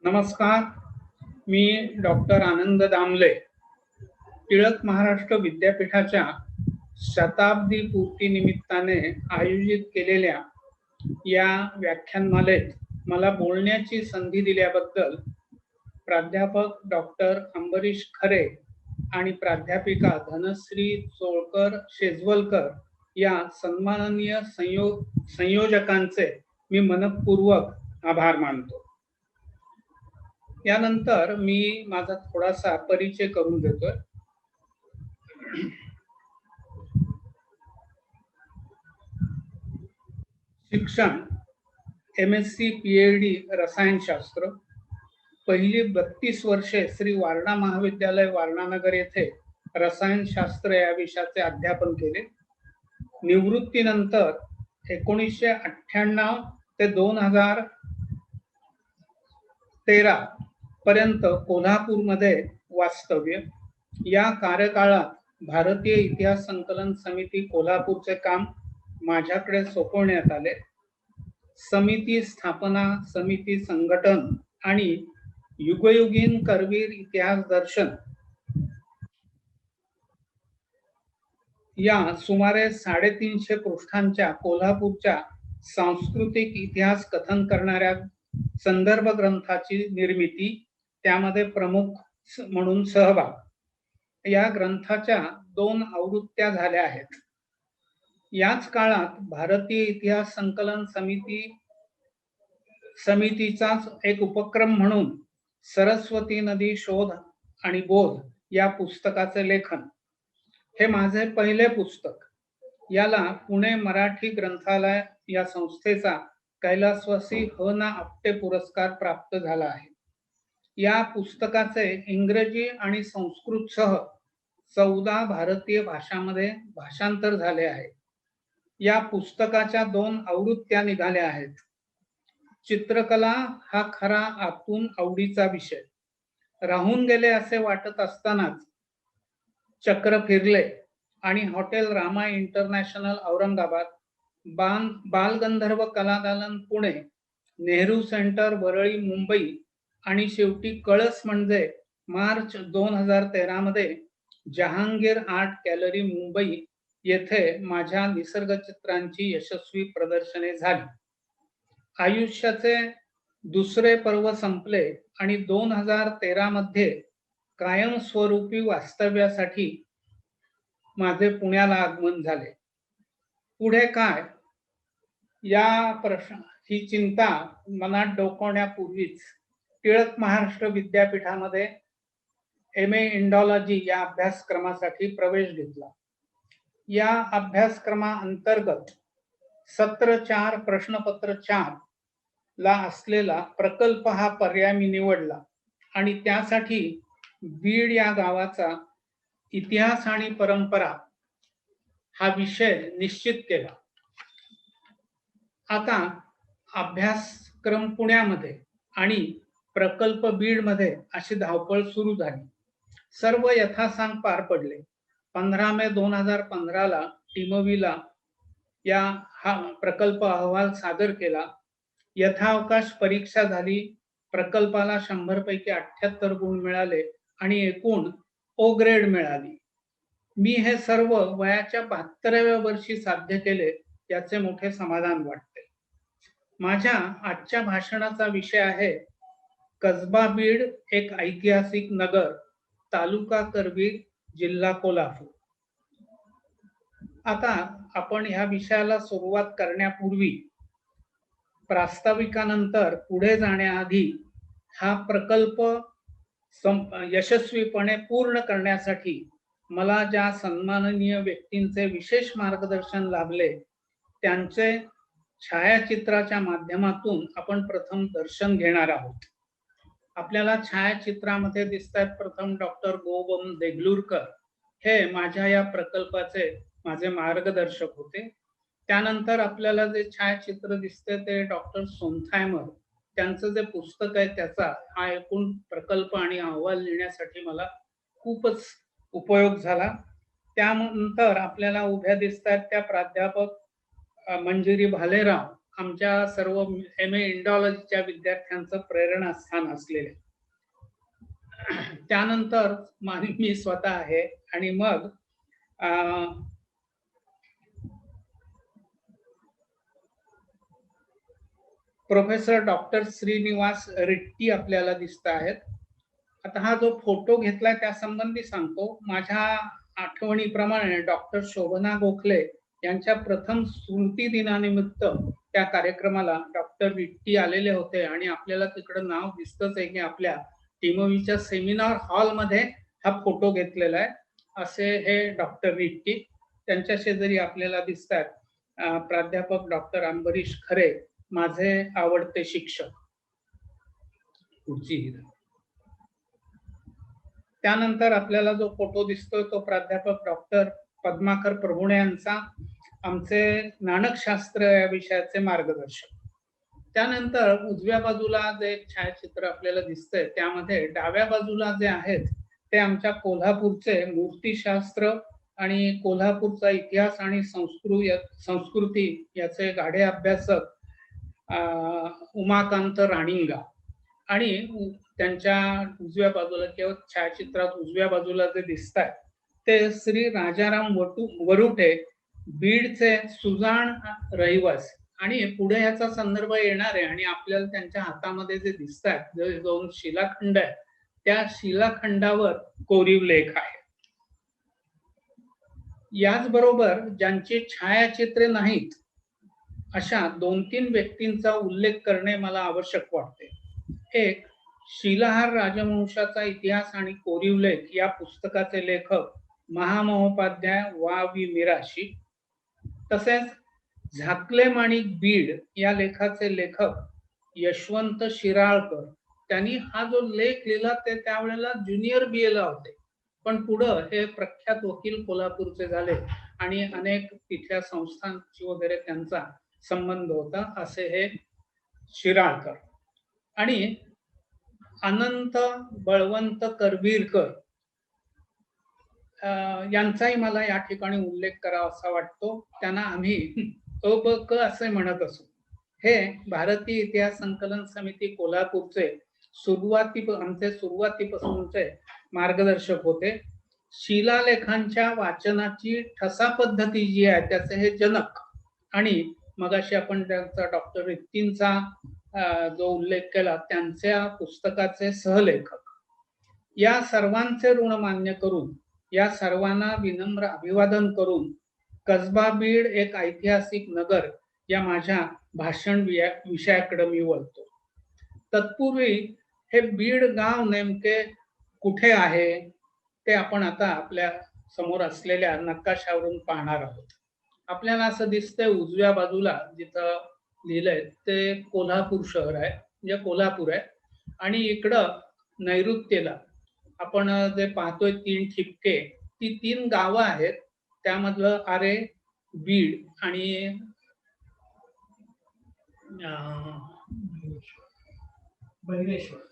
नमस्कार, मी डॉक्टर आनंद दामले, टिळक महाराष्ट्र विद्यापीठाच्या शताब्दी पूर्ती निमित्ताने आयोजित केलेल्या या व्याख्यानमालेत मला बोलण्याची संधी दिल्याबद्दल प्राध्यापक डॉक्टर अंबरीश खरे आणि प्राध्यापिका धनश्री चोळकर शेजवलकर या सन्माननीय संयोजकांचे मी मनपूर्वक आभार मानतो. यानंतर मी माझा थोडासा परिचय करून देतोय. शिक्षण MSc PhD रसायनशास्त्र, पहिली 32 वर्षे श्री वारणा महाविद्यालय वारणानगर येथे रसायनशास्त्र या विषयाचे अध्यापन केले. निवृत्तीनंतर 1998 ते 2013 पर्यंत कोल्हापूरमध्ये वास्तव्य. या कार्यकाळात भारतीय इतिहास संकलन समिती कोल्हापूरचे काम माझ्याकडे सोपवण्यात आले. समिती स्थापना, समिती संघटन आणि युगयुगीन करवीर इतिहास दर्शन या सुमारे 350 पृष्ठांच्या कोल्हापूरच्या सांस्कृतिक इतिहास कथन करणाऱ्या संदर्भ ग्रंथाची निर्मिती, त्यामध्ये प्रमुख म्हणून सहभाग. या ग्रंथाच्या 2 आवृत्त्या झाल्या आहेत. याच काळात भारतीय इतिहास संकलन समितीचाच एक उपक्रम म्हणून सरस्वती नदी शोध आणि बोध या पुस्तकाचे लेखन. हे माझे पहिले पुस्तक. याला पुणे मराठी ग्रंथालय या संस्थेचा कैलासवासी ह ना आपटे पुरस्कार प्राप्त झाला आहे. या पुस्तकाचे इंग्रजी आणि संस्कृत सह 14 भारतीय भाषांमध्ये भाषांतर झाले आहे. या पुस्तकाच्या 2 आवृत्त्या निघाल्या आहेत. चित्रकला हा खरा आतून आवडीचा विषय. राहून गेले असे वाटत असतानाच चक्र फिरले आणि hotel Rama international Aurangabad, Balgandharva Kaladalan Pune, Nehru centre Worli Mumbai आणि शेवटी कळस म्हणजे मार्च 2013 मध्ये जहांगीर आर्ट गॅलरी मुंबई येथे माझ्या निसर्गचित्रांची यशस्वी प्रदर्शने झाली. आयुष्याचे दुसरे पर्व संपले आणि 2013 मध्ये कायमस्वरूपी वास्तव्यासाठी माझे पुण्याला आगमन झाले. पुढे काय या ही चिंता मनात डोकावण्यापूर्वीच टिळक महाराष्ट्र विद्यापीठामध्ये MA इंडॉलॉजी या अभ्यासक्रमासाठी प्रवेश घेतला. या अभ्यासक्रमाअंतर्गत सत्र 4 प्रश्नपत्र 4 ला असलेला प्रकल्प हा पर्याय मी निवडला आणि त्यासाठी बीड या गावाचा इतिहास आणि परंपरा हा विषय निश्चित केला. आता अभ्यासक्रम पुण्यामध्ये आणि प्रकल्प बीड मध्ये अशी धावपळ सुरू झाली. सर्व यथासांग पार पडले. 15 मे 2015 ला टीमवीला हा प्रकल्प अहवाल सादर केला. यथावकाश परीक्षा झाली. प्रकल्पाला 100 पैकी 78 गुण मिळाले आणि एकूण O ग्रेड मिळाली. मी हे सर्व वयाच्या 72व्या वर्षी साध्य केले, याचे मोठे समाधान वाटते. माझ्या आजच्या भाषणाचा विषय आहे कसबा बीड, एक ऐतिहासिक नगर, तालुका करवीर, जिल्हा कोल्हापूर. आता आपण ह्या विषयाला सुरुवात करण्यापूर्वी प्रास्ताविकानंतर पुढे जाण्याआधी हा प्रकल्प यशस्वीपणे पूर्ण करण्यासाठी मला ज्या सन्माननीय व्यक्तींचे विशेष मार्गदर्शन लाभले त्यांचे छायाचित्राच्या माध्यमातून आपण प्रथम दर्शन घेणार आहोत. आपल्याला छायाचित्रामध्ये दिसतात प्रथम डॉक्टर गोबम देगलूरकर. हे माझ्या या प्रकल्पाचे माझे मार्गदर्शक होते. त्यानंतर आपल्याला जे छायाचित्र दिसते ते डॉक्टर सोनथायमर, त्यांचं जे पुस्तक आहे त्याचा हा एकूण प्रकल्प आणि अहवाल लिहिण्यासाठी मला खूपच उपयोग झाला. त्यानंतर आपल्याला उभ्या दिसतात त्या प्राध्यापक मंजिरी भालेराव, आमच्या सर्व MA इंडॉलॉजीच्या विद्यार्थ्यांचं प्रेरणास्थान असलेले. त्यानंतर मी स्वतः आहे आणि मग प्रोफेसर डॉक्टर श्रीनिवास रेड्डी आपल्याला दिसत आहेत. आता हा जो फोटो घेतलाय त्या संबंधी सांगतो. माझ्या आठवणीप्रमाणे डॉक्टर शोभना गोखले यांच्या प्रथम स्मृती दिनानिमित्त त्या कार्यक्रमाला डॉक्टर रेड्डी आलेले होते आणि आपल्याला तिकडं नाव दिसतच आहे की आपल्या टीमोवीच्या सेमिनार हॉलमध्ये हा फोटो घेतलेला आहे. असे हे डॉक्टर रेड्डी. त्यांच्या शेजारी आपल्याला दिसतात प्राध्यापक डॉक्टर अंबरीश खरे, माझे आवडते शिक्षक. त्यानंतर आपल्याला जो फोटो दिसतोय तो प्राध्यापक डॉक्टर पद्माकर प्रभुणे यांचा, आमचे नाणकशास्त्र या विषयाचे मार्गदर्शक. त्यानंतर उजव्या बाजूला जे छायाचित्र आपल्याला दिसतंय त्यामध्ये डाव्या बाजूला जे आहेत ते आमच्या कोल्हापूरचे मूर्तिशास्त्र आणि कोल्हापूरचा इतिहास आणि संस्कृती याचे गाढे अभ्यासक उमाकांत राणिंगा आणि त्यांच्या उजव्या बाजूला किंवा छायाचित्रात उजव्या बाजूला जे दिसतात ते श्री राजाराम वरुटे, बीडचे सुजाण रहिवासी. आणि पुढे याचा संदर्भ येणार आहे आणि आपल्याला त्यांच्या हातामध्ये जे दिसतात जे दोन शिलाखंड आहेत त्या शिलाखंडावर कोरीव लेख आहे. याचबरोबर ज्यांची छायाचित्रे नाहीत अशा 2-3 व्यक्तींचा उल्लेख करणे मला आवश्यक वाटते. एक, शिलाहार राजवंशाचा इतिहास आणि कोरीव लेख या पुस्तकाचे लेखक महामहोपाध्याय वा.वी. मिराशी. तसेच झाकले माणिक बीड या लेखाचे लेखक यशवंत शिराळकर. त्यांनी हा जो लेख लिहिला ते त्यावेळेला ज्युनियर BA ला होते, पण पुढं हे प्रख्यात वकील कोल्हापूरचे झाले आणि अनेक तिथल्या संस्थांची वगैरे त्यांचा संबंध होता. असे हे शिराळकर. आणि अनंत बळवंत करवीरकर यांचाही मला या ठिकाणी उल्लेख करावा असा वाटतो. त्यांना आम्ही अबक असे म्हणत असू. हे भारतीय इतिहास संकलन समिती कोल्हापूरचे आमचे सुरुवातीपासूनचे मार्गदर्शक होते. शिलालेखांच्या वाचनाची ठसा पद्धती जी आहे त्याचे हे जनक आणि मगाशी आपण त्यांचा डॉक्टर रेड्डींचा जो उल्लेख केला त्यांच्या पुस्तकाचे सहलेखक. या सर्वांचे ऋण मान्य करून, या सर्वांना विनम्र अभिवादन करून कसबा बीड एक ऐतिहासिक नगर या माझ्या भाषण विषयाकडे मी वळतो. तत्पूर्वी हे बीड गाव नेमके कुठे आहे ते आपण आता आपल्या समोर असलेल्या नकाशावरून पाहणार आहोत. आपल्याला असं दिसतंय उजव्या बाजूला जिथं लिहिलंय ते कोल्हापूर शहर आहे, म्हणजे कोल्हापूर आहे. आणि इकडं नैऋत्येला आपण जे पाहतोय 3 ठिपके, ती 3 गावं आहेत. त्यामधलं आरे, बीड आणि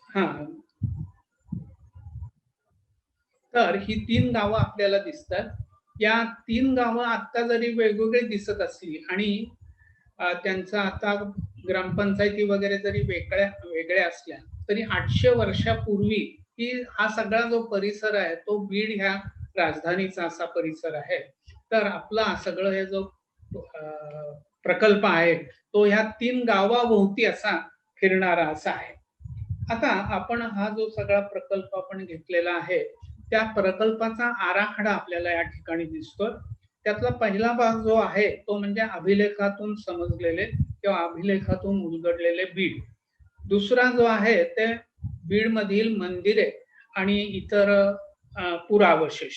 हा, तर ही 3 गावं आपल्याला दिसतात. या 3 गावं आता जरी वेगवेगळी दिसत असली आणि त्यांचा आता ग्रामपंचायती वगैरे जरी वेगळ्या असल्या तरी 800 वर्षापूर्वी हा सगळा जो परिसर आहे तो बीड ह्या राजधानीचा असा परिसर आहे. तर आपला सगळं हे जो प्रकल्प आहे तो ह्या 3 गावाभोवती असा फिरणारा असा आहे. आता आपण हा जो सगळा प्रकल्प आपण घेतलेला आहे त्या प्रकल्पाचा आराखडा आपल्याला या ठिकाणी दिसतो. त्यातला पहिला भाग जो आहे तो म्हणजे अभिलेखातून समजलेले किंवा अभिलेखातून उलगडलेले बीड. दुसरा जो आहे ते बीड मधील मंदिरे आणि इतर पुरावशेष.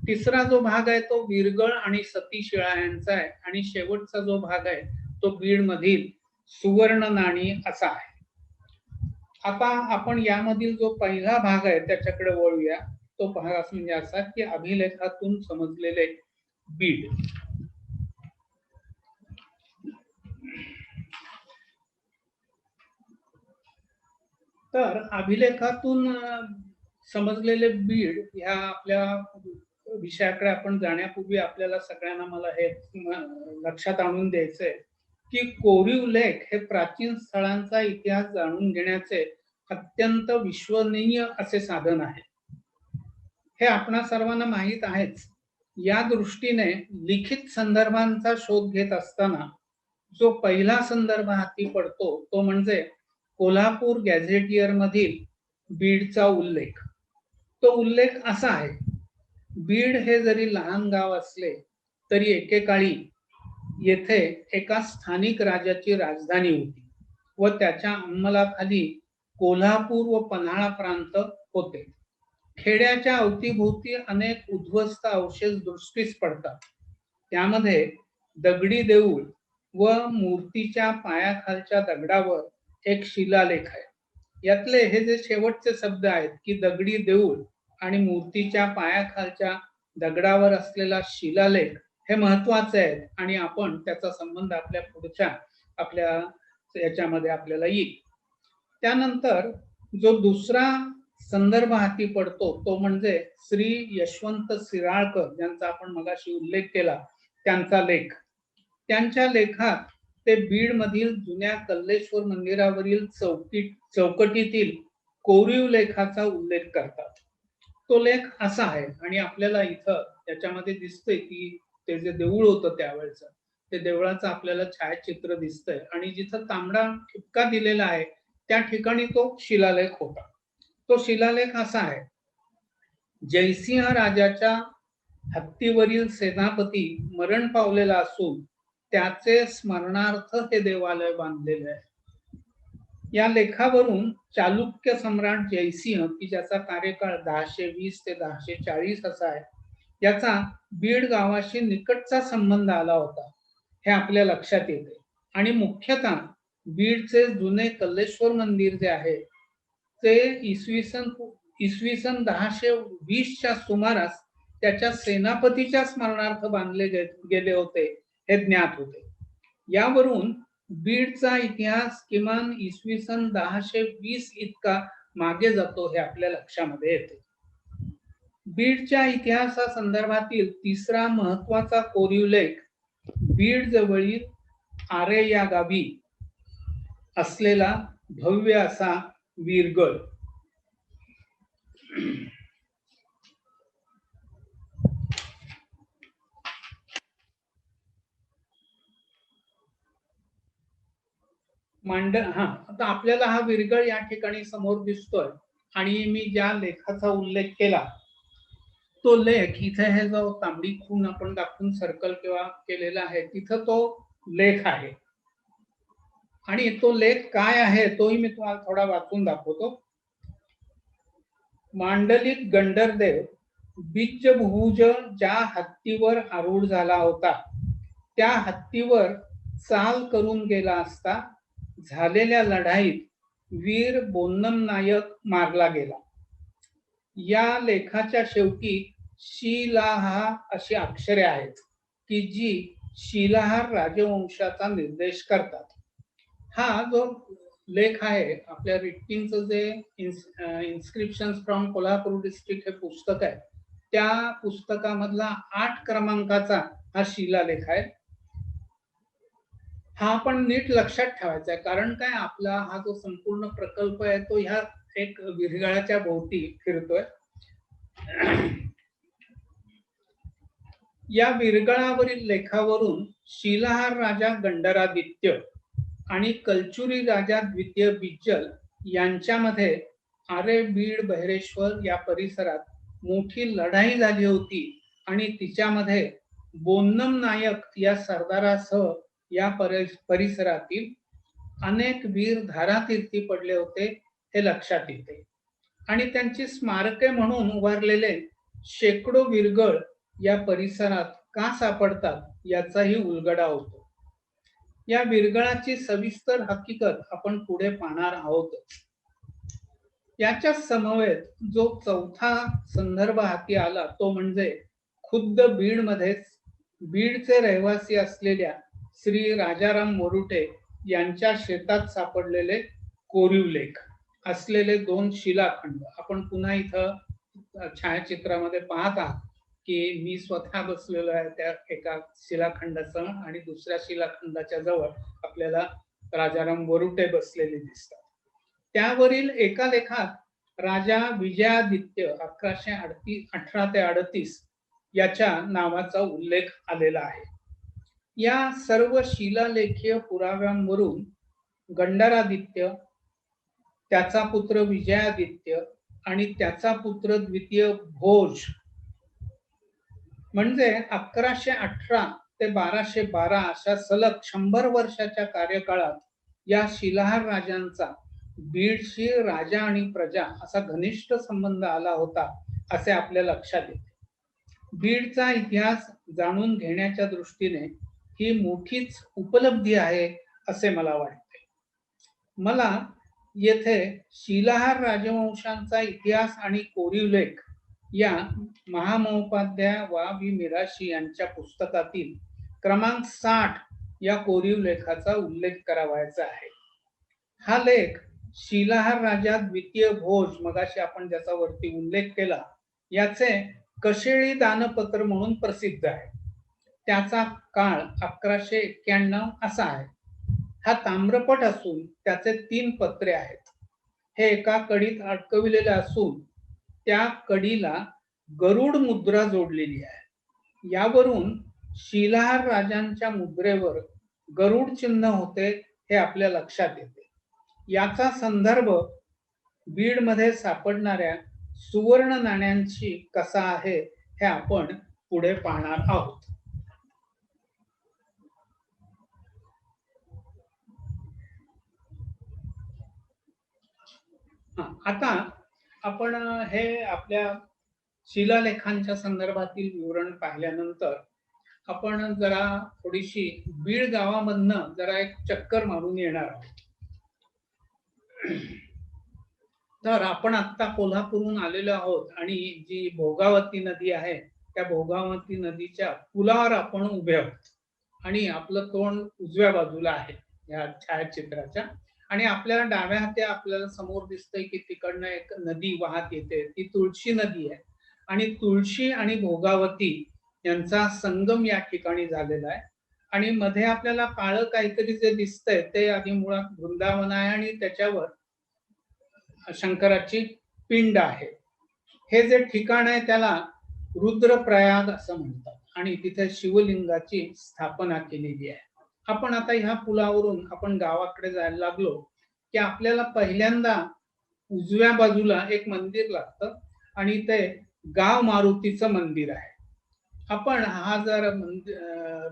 तिसरा जो भाग आहे तो विरगळ आणि सतीशिळा यांचा आहे आणि शेवटचा जो भाग आहे तो बीड मधील सुवर्ण नाणी असा आहे. आता आपण यामधील जो पहिला भाग आहे त्याच्याकडे वळूया. तो भाग म्हणजे असा की अभिलेखातून समजलेले बीड. तर अभिलेखातून समजलेले बीड ह्या आपल्या विषयाकडे आपण जाण्यापूर्वी आपल्याला सगळ्यांना मला हे लक्षात आणून द्यायचंय की कोरीव लेख हे प्राचीन स्थळांचा इतिहास जाणून घेण्याचे अत्यंत विश्वसनीय असे साधन आहे. हे आपणा सर्वांना माहीत आहेच. या दृष्टीने लिखित संदर्भांचा शोध घेत असताना जो पहिला संदर्भ हाती पडतो तो म्हणजे कोल्हापूर गॅझेटियर मधील बीडचा उल्लेख. तो उल्लेख असा आहे, बीड हे जरी लहान गाव असले तरी एकेकाळी येथे एका स्थानिक राजाची राजधानी होती व त्याच्या अंमलाखाली कोल्हापूर व पन्हाळा प्रांत होते. खेड्याच्या अवतीभोवती अनेक उद्ध्वस्त अवशेष दृष्टीस पडतात. त्यामध्ये दगडी देऊळ व मूर्तीच्या पायाखालच्या दगडावर एक शिलालेख आहे. यातले हे जे शेवटचे शब्द आहेत की दगडी देऊळ आणि मूर्तीच्या पायाखालच्या दगडावर असलेला शिलालेख हे महत्वाचे आहेत आणि आपण त्याचा संबंध आपल्या पुढच्या आपल्या याच्यामध्ये आपल्याला येईल. त्यानंतर जो दुसरा संदर्भ हाती पडतो तो म्हणजे श्री यशवंत सिराळकर ज्यांचा आपण मगाशी उल्लेख केला त्यांचा लेख. त्यांच्या लेखात ते बीड मधील जुन्या कल्लेश्वर मंदिरावरील चौकटीतील कोरीव लेखाचा उल्लेख करतात. तो लेख असा आहे आणि आपल्याला इथं त्याच्यामध्ये दिसतंय की ते जे देऊळ होतं त्यावेळेचं ते देवळाचं आपल्याला छायाचित्र दिसतंय आणि जिथं तांबडा ठिपका दिलेला आहे त्या ठिकाणी तो शिलालेख होता. तो शिलालेख असा आहे, जयसिंह राजाच्या हत्तीवरील सेनापती मरण पावलेला असून त्याचे स्मरणार्थ हे देवालय बांधलेले आहे. या लेखावरून चालुक्य सम्राट जयसिंह की ज्याचा कार्यकाळ 1120 ते 1140 असा आहे याचा बीड गावाशी निकटचा संबंध आला होता हे आपल्या लक्षात येते. आणि मुख्यतः बीडचे जुने कल्लेश्वर मंदिर जे आहे ते इसवी सन 1120च्या सुमारास त्याच्या सेनापतीच्या स्मरणार्थ बांधले गेले होते हे ज्ञात होते. यावरून बीडचा इतिहास किमान इसवी सन 1120 इतका मागे जातो हे आपल्या लक्षामध्ये येते. बीडच्या इतिहासा संदर्भातील तिसरा महत्वाचा कोरीव लेख बीड जवळील आरे या गावी असलेला भव्य असा वीरगळ. आता आपल्याला हा वीरगळ या ठिकाणी समोर दिसतोय आणि मी ज्या लेखाचा उल्लेख केला तो लेख इथे हे जो तांबडी खून आपण दाखवून सर्कल किंवा केलेला आहे तिथं तो लेख आहे. आणि तो लेख काय आहे तोही मी तुम्हाला थोडा वाचून दाखवतो. मांडलिक गंडरदेव बीजभुज ज्या हत्तीवर आरूढ झाला होता त्या हत्तीवर चाल करून गेला असता झालेल्या लढाईत वीर बोन्नम नायक मारला गेला. या लेखाच्या शेवटी शिलाहा अशी अक्षरे आहेत की जी शिलाहार राजवंशाचा निर्देश करतात. हा जो लेख आहे आपल्या रिट्टींचं जे इन्स्क्रिप्शन्स फ्रॉम कोल्हापूर डिस्ट्रिक्ट हे पुस्तक आहे त्या पुस्तकामधला 8 क्रमांकाचा हा शिलालेख आहे. हा आपण नीट लक्षात ठेवायचा आहे कारण काय आपला हा जो संपूर्ण प्रकल्प आहे तो ह्या एक वीरगळाच्या भोवती फिरतोय. या वीरगळावरील लेखावरून शिलाहार राजा गंडरादित्य आणि कलचुरी राजा द्वितीय बिज्जल यांच्यामध्ये आरे बीड बहिरेश्वर या परिसरात मोठी लढाई झाली होती आणि तिच्यामध्ये बोन्नम नायक या सरदारासह या परिसरातील अनेक वीर धारातीर्थी पडले होते हे लक्षात येते. आणि त्यांची स्मारके म्हणून उभारलेले शेकडो वीरगळ या परिसरात का सापडतात याचाही उलगडा होतो. या वीरगळाची सविस्तर हकीकत आपण पुढे पाहणार आहोत. याच्या समवेत जो चौथा संदर्भ हाती आला तो म्हणजे खुद्द बीडमध्येच बीडचे रहिवासी असलेल्या श्री राजाराम मोरुटे यांच्या शेतात सापडलेले कोरीव लेख असलेले 2 शिलाखंड आपण पुन्हा इथं छायाचित्रामध्ये पाहत आहात. की मी स्वतः बसलेलो आहे त्या एका शिलाखंडासह आणि दुसऱ्या शिलाखंडाच्या जवळ आपल्याला राजाराम वरुटे बसलेले दिसतात. त्यावरील एका लेखात राजा विजयादित्य 1118 ते 38 याच्या नावाचा उल्लेख आलेला आहे. या सर्व शिलालेखीय पुराव्यांवरून गंडरादित्य, त्याचा पुत्र विजयादित्य आणि त्याचा पुत्र द्वितीय भोज म्हणजे 1118 ते 1212 अशा सलग 100 वर्षाच्या कार्यकाळात या शिलाहार राजांचा बीडशी राजा आणि प्रजा असा घनिष्ठ संबंध आला होता असे आपल्या लक्षात येते. बीडचा इतिहास जाणून घेण्याच्या दृष्टीने ही मोठीच उपलब्धी आहे असे मला वाटते. मला येथे शिलाहार राजवंशांचा इतिहास आणि कोरीव लेख या महामहोपाध्याय वा वि मिराशी यांच्या पुस्तकातील क्रमांक 60 या कोरीव लेखाचा उल्लेख करावायचा आहे. हा लेख शिलाहार राजा द्वितीय भोज मगाशी आपण ज्याचा वरती उल्लेख केला याचे कशेळी दानपत्र म्हणून प्रसिद्ध आहे. त्याचा काळ 1191 असा आहे. हा ताम्रपट असून त्याचे 3 पत्रे आहेत. हे एका कडीत अडकविलेले असून त्या कडीला गरुड मुद्रा जोडलेली आहे. यावरून शिलाहार राजांच्या मुद्रेवर गरुड चिन्ह होते हे आपल्या लक्षात येते. याचा संदर्भ बीडमध्ये सापडणाऱ्या सुवर्ण नाण्यांशी कसा आहे हे आपण पुढे पाहणार आहोत. आता आपण हे आपल्या शिलालेखांच्या संदर्भातील विवरण पाहिल्यानंतर आपण जरा थोडीशी बीड गावामधनं जरा एक चक्कर मारून येणार आहोत. तर आपण आता कोल्हापूरहून आलेलो आहोत आणि जी भोगावती नदी आहे त्या भोगावती नदीच्या पुलावर आपण उभे आहोत आणि आपलं तोंड उजव्या बाजूला आहे या छायाचित्राच्या आणि आपल्याला डाव्या हाती आपल्याला समोर दिसतंय की तिकडनं एक नदी वाहत येते. ती तुळशी नदी आहे आणि तुळशी आणि भोगावती यांचा संगम या ठिकाणी झालेला आहे आणि मध्ये आपल्याला काळं काहीतरी जे दिसतंय ते आधी मुळात वृंदावन आहे आणि त्याच्यावर शंकराची पिंड आहे. हे जे ठिकाण आहे त्याला रुद्रप्रयाग असं म्हणतात आणि तिथे शिवलिंगाची स्थापना केलेली आहे. आपण आता ह्या पुलावरून आपण गावाकडे जायला लागलो की आपल्याला पहिल्यांदा उजव्या बाजूला एक मंदिर लागतं आणि ते गाव मारुतीचं मंदिर आहे. आपण हा जर